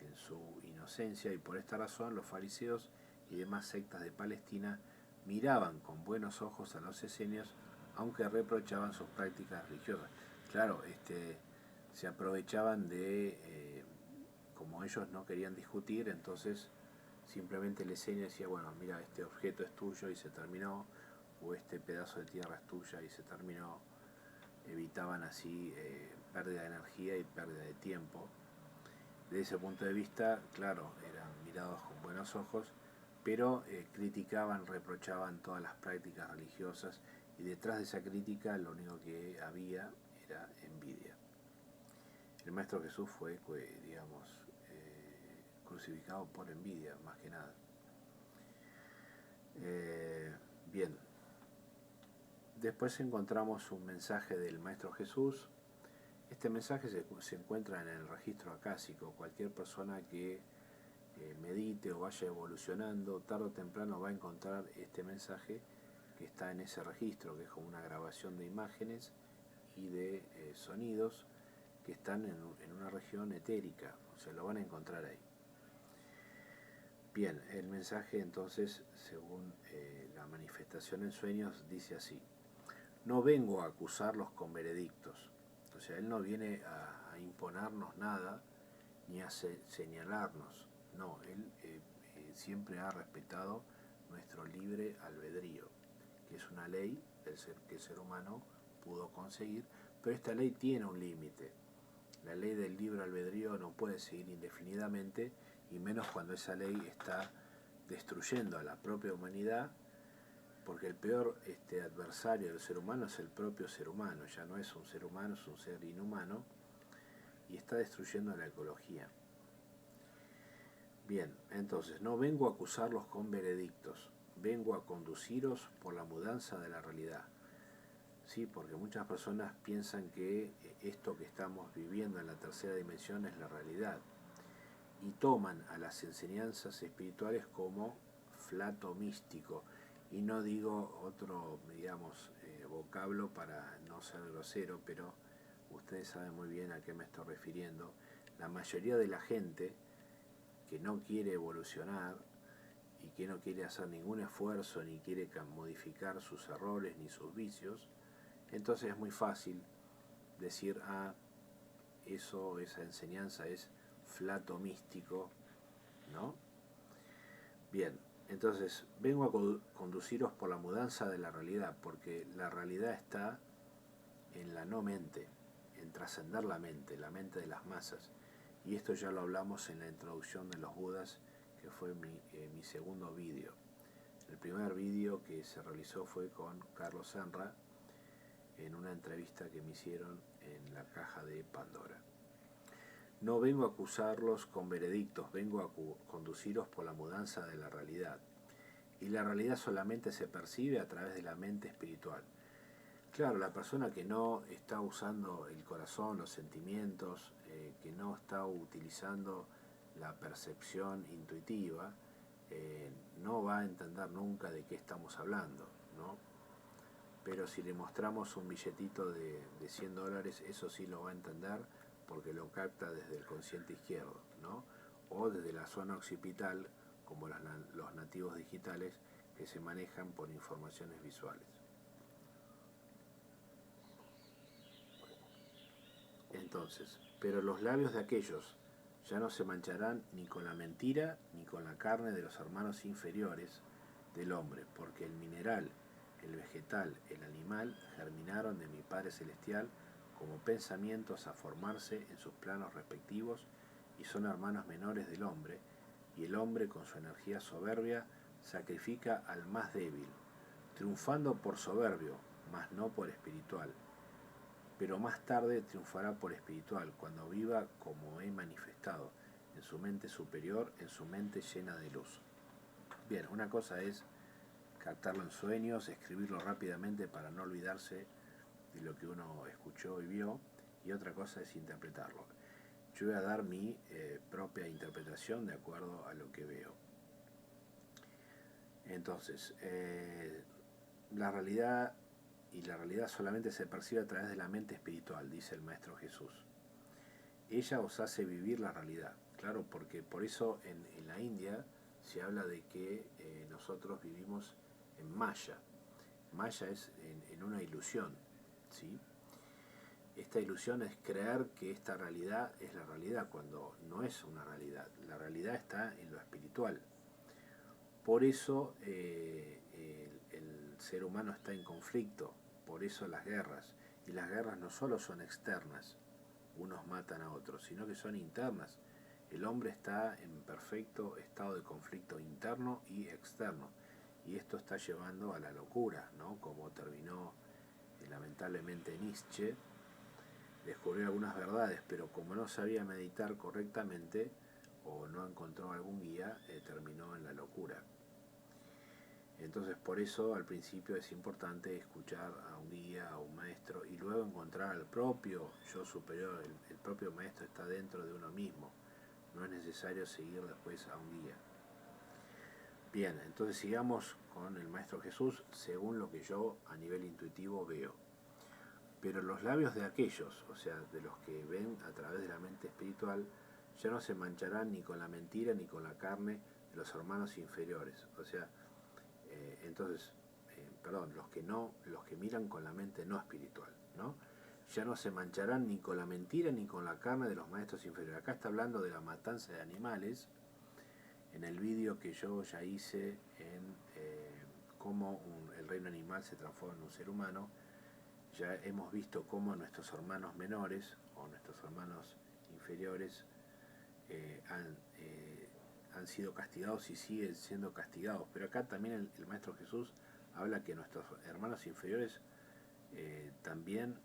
en su inocencia, y por esta razón los fariseos y demás sectas de Palestina miraban con buenos ojos a los esenios, aunque reprochaban sus prácticas religiosas. Claro, se aprovechaban como ellos no querían discutir, entonces simplemente el esenio decía, bueno, mira, este objeto es tuyo y se terminó, o este pedazo de tierra es tuya y se terminó. Evitaban así pérdida de energía y pérdida de tiempo. Desde ese punto de vista, claro, eran mirados con buenos ojos, pero criticaban, reprochaban todas las prácticas religiosas, y detrás de esa crítica lo único que había era envidia. El Maestro Jesús fue, digamos, crucificado por envidia, más que nada. Bien, después encontramos un mensaje del Maestro Jesús. Este mensaje se encuentra en el registro acásico. Cualquier persona que medite o vaya evolucionando, tarde o temprano va a encontrar este mensaje que está en ese registro, que es como una grabación de imágenes y de sonidos que están en una región etérica, o sea, lo van a encontrar ahí. Bien, el mensaje entonces, según la manifestación en sueños, dice así: no vengo a acusarlos con veredictos. O sea, él no viene a imponernos nada ni a señalarnos. No, él siempre ha respetado nuestro libre albedrío, que es una ley que el ser humano pudo conseguir, pero esta ley tiene un límite. La ley del libre albedrío no puede seguir indefinidamente, y menos cuando esa ley está destruyendo a la propia humanidad, porque el peor adversario del ser humano es el propio ser humano. Ya no es un ser humano, es un ser inhumano, y está destruyendo la ecología. Bien, entonces, no vengo a acusarlos con veredictos, vengo a conduciros por la mudanza de la realidad. Sí, porque muchas personas piensan que esto que estamos viviendo en la tercera dimensión es la realidad, y toman a las enseñanzas espirituales como flato místico. Y no digo otro, digamos, vocablo para no ser grosero, pero ustedes saben muy bien a qué me estoy refiriendo. La mayoría de la gente que no quiere evolucionar y que no quiere hacer ningún esfuerzo, ni quiere modificar sus errores ni sus vicios, entonces es muy fácil decir, esa enseñanza es flato místico, ¿no? Bien, entonces vengo a conduciros por la mudanza de la realidad, porque la realidad está en la no mente, en trascender la mente de las masas. Y esto ya lo hablamos en la introducción de los Budas, que fue mi segundo vídeo. El primer vídeo que se realizó fue con Carlos Senra, en una entrevista que me hicieron en la caja de Pandora. No vengo a acusarlos con veredictos, vengo a conduciros por la mudanza de la realidad. Y la realidad solamente se percibe a través de la mente espiritual. Claro, la persona que no está usando el corazón, los sentimientos, que no está utilizando la percepción intuitiva, no va a entender nunca de qué estamos hablando. ¿no? Pero si le mostramos un billetito de $100, eso sí lo va a entender porque lo capta desde el consciente izquierdo, ¿no? O desde la zona occipital, como los nativos digitales que se manejan por informaciones visuales. Entonces, pero los labios de aquellos ya no se mancharán ni con la mentira ni con la carne de los hermanos inferiores del hombre, porque el mineral, el vegetal, el animal germinaron de mi Padre Celestial como pensamientos a formarse en sus planos respectivos y son hermanos menores del hombre, y el hombre con su energía soberbia sacrifica al más débil, triunfando por soberbio, mas no por espiritual. Pero más tarde triunfará por espiritual, cuando viva como he manifestado, en su mente superior, en su mente llena de luz. Bien, una cosa es captarlo en sueños, escribirlo rápidamente para no olvidarse de lo que uno escuchó y vio, y otra cosa es interpretarlo. Yo voy a dar mi propia interpretación de acuerdo a lo que veo. Entonces, la realidad solamente se percibe a través de la mente espiritual, dice el Maestro Jesús. Ella os hace vivir la realidad, claro, porque por eso en la India se habla de que nosotros vivimos en Maya. Maya es en una ilusión, ¿sí? Esta ilusión es creer que esta realidad es la realidad, cuando no es una realidad. La realidad está en lo espiritual. Por eso el ser humano está en conflicto, por eso las guerras. Y las guerras no solo son externas, unos matan a otros, sino que son internas. El hombre está en perfecto estado de conflicto interno y externo. Y esto está llevando a la locura, ¿no? Como terminó lamentablemente Nietzsche. Descubrió algunas verdades, pero como no sabía meditar correctamente o no encontró algún guía, terminó en la locura. Entonces por eso al principio es importante escuchar a un guía, a un maestro, y luego encontrar al propio yo superior. El propio maestro está dentro de uno mismo. No es necesario seguir después a un guía. Bien, entonces sigamos con el Maestro Jesús según lo que yo a nivel intuitivo veo. Pero los labios de aquellos, o sea, de los que ven a través de la mente espiritual, ya no se mancharán ni con la mentira ni con la carne de los hermanos inferiores. O sea, los que miran con la mente no espiritual, ¿no? Ya no se mancharán ni con la mentira ni con la carne de los maestros inferiores. Acá está hablando de la matanza de animales. En el vídeo que yo ya hice en cómo el reino animal se transforma en un ser humano, ya hemos visto cómo nuestros hermanos menores o nuestros hermanos inferiores han sido castigados y siguen siendo castigados. Pero acá también el Maestro Jesús habla que nuestros hermanos inferiores también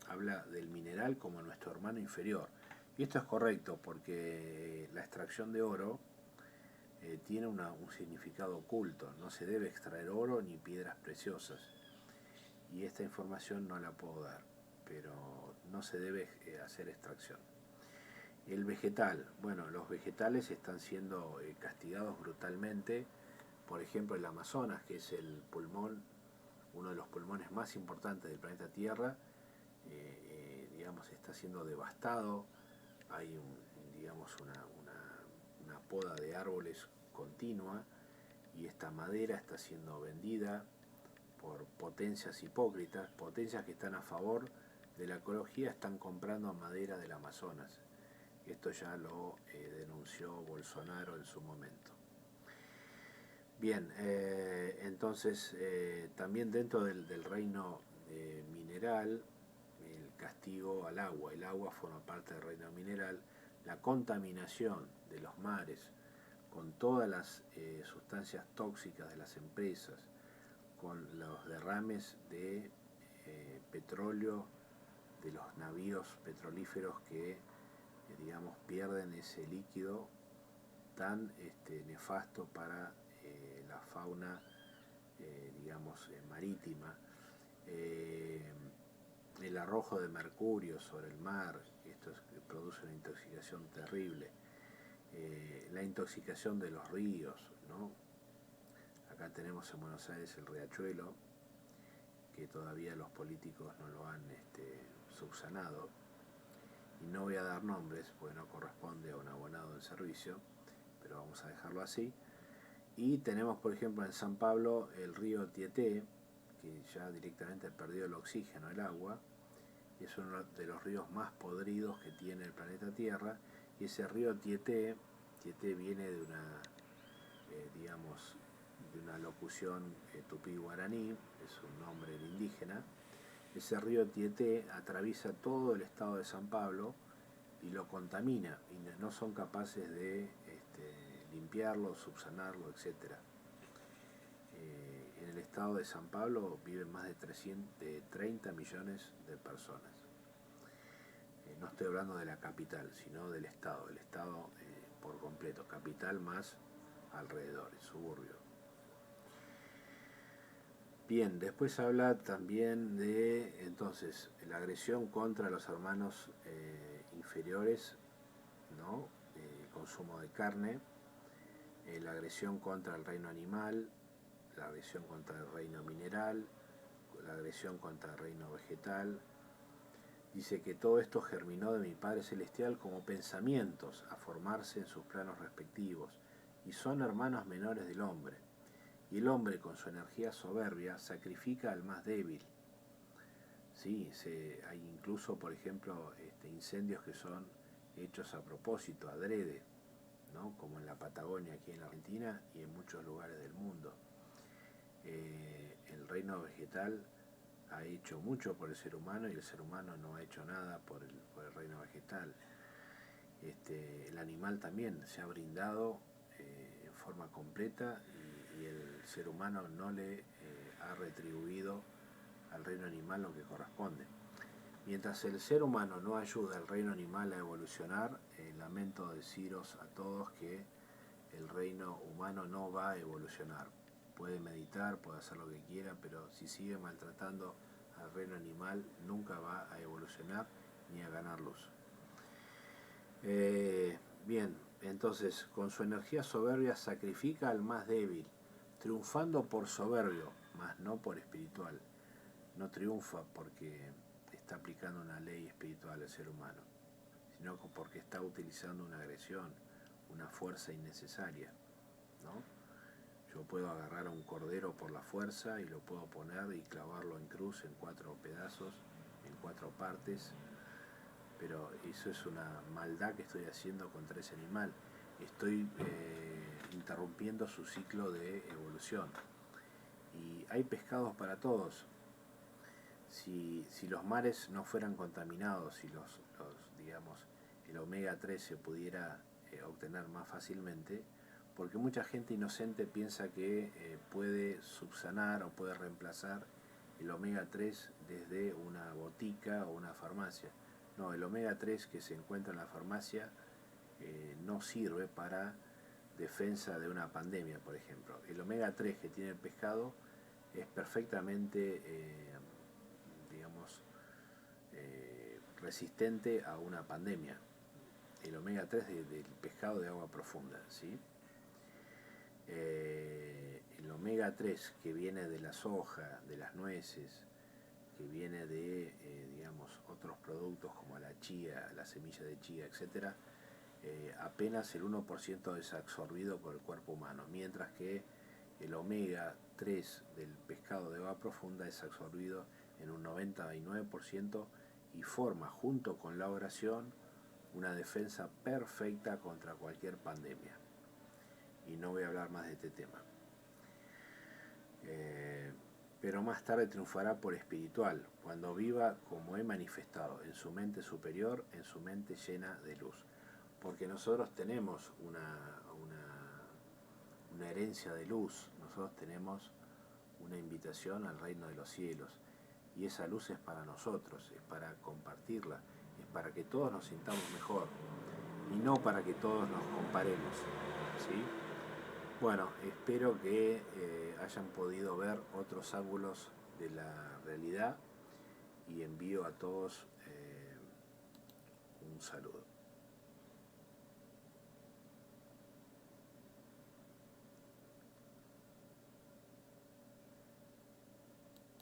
habla del mineral como nuestro hermano inferior. Y esto es correcto porque la extracción de oro tiene un significado oculto. No se debe extraer oro ni piedras preciosas. Y esta información no la puedo dar, pero no se debe hacer extracción. El vegetal, bueno, los vegetales están siendo castigados brutalmente. Por ejemplo, el Amazonas, que es el pulmón, uno de los pulmones más importantes del planeta Tierra, está siendo devastado. Hay una poda de árboles continua y esta madera está siendo vendida por potencias hipócritas, potencias que están a favor de la ecología, están comprando madera del Amazonas. Esto ya lo denunció Bolsonaro en su momento. Bien, entonces también dentro del reino mineral, el castigo al agua. El agua forma parte del reino mineral. La contaminación de los mares con todas las sustancias tóxicas de las empresas, con los derrames de petróleo de los navíos petrolíferos que pierden ese líquido tan nefasto para la fauna marítima, el arrojo de mercurio sobre el mar. Esto produce una intoxicación terrible, la intoxicación de los ríos, ¿no? Acá tenemos en Buenos Aires el Riachuelo, que todavía los políticos no lo han subsanado. Y no voy a dar nombres, porque no corresponde a un abonado en servicio, pero vamos a dejarlo así. Y tenemos, por ejemplo, en San Pablo el río Tieté, que ya directamente perdió el oxígeno, el agua, y es uno de los ríos más podridos que tiene el planeta Tierra. Y ese río Tieté viene de una, digamos, de una locución tupí-guaraní, es un nombre indígena. Ese río Tieté atraviesa todo el estado de San Pablo y lo contamina, y no son capaces de limpiarlo, subsanarlo, etc. En el estado de San Pablo viven más de 30 millones de personas. No estoy hablando de la capital, sino del estado por completo, capital más alrededores, suburbio. Bien, después habla también de, entonces, la agresión contra los hermanos inferiores, ¿no? El consumo de carne, la agresión contra el reino animal, la agresión contra el reino mineral, la agresión contra el reino vegetal. Dice que todo esto germinó de mi Padre Celestial como pensamientos a formarse en sus planos respectivos, y son hermanos menores del hombre. Y el hombre, con su energía soberbia, sacrifica al más débil. Sí, hay incluso, por ejemplo, incendios que son hechos a propósito, adrede, ¿no? Como en la Patagonia, aquí en la Argentina, y en muchos lugares del mundo. El reino vegetal ha hecho mucho por el ser humano, y el ser humano no ha hecho nada por el reino vegetal. El animal también se ha brindado en forma completa, y el ser humano no le ha retribuido al reino animal lo que corresponde. Mientras el ser humano no ayuda al reino animal a evolucionar, lamento deciros a todos que el reino humano no va a evolucionar. Puede meditar, puede hacer lo que quiera, pero si sigue maltratando al reino animal, nunca va a evolucionar ni a ganar luz. Bien, entonces, con su energía soberbia sacrifica al más débil, triunfando por soberbio, mas no por espiritual. No triunfa porque está aplicando una ley espiritual al ser humano, sino porque está utilizando una agresión, una fuerza innecesaria, ¿no? Yo puedo agarrar a un cordero por la fuerza y lo puedo poner y clavarlo en cruz en 4 pedazos, en 4 partes, pero eso es una maldad que estoy haciendo contra ese animal. Estoy interrumpiendo su ciclo de evolución. Y hay pescados para todos. Si los mares no fueran contaminados, si digamos, el omega 3 se pudiera obtener más fácilmente, porque mucha gente inocente piensa que puede subsanar o puede reemplazar el omega 3 desde una botica o una farmacia. No, el omega 3 que se encuentra en la farmacia no sirve para defensa de una pandemia, por ejemplo. El omega 3 que tiene el pescado es perfectamente resistente a una pandemia. El omega 3 del pescado de agua profunda, ¿sí? El omega 3 que viene de la soja, de las nueces, que viene de otros productos como la chía, la semilla de chía, etc., apenas el 1% es absorbido por el cuerpo humano, mientras que el omega 3 del pescado de agua profunda es absorbido en un 99% y forma, junto con la oración, una defensa perfecta contra cualquier pandemia. Y no voy a hablar más de este tema. Pero más tarde triunfará por espiritual, cuando viva como he manifestado, en su mente superior, en su mente llena de luz. Porque nosotros tenemos una herencia de luz, nosotros tenemos una invitación al reino de los cielos, y esa luz es para nosotros, es para compartirla, es para que todos nos sintamos mejor, y no para que todos nos comparemos, ¿sí? Bueno, espero que hayan podido ver otros ángulos de la realidad, y envío a todos un saludo.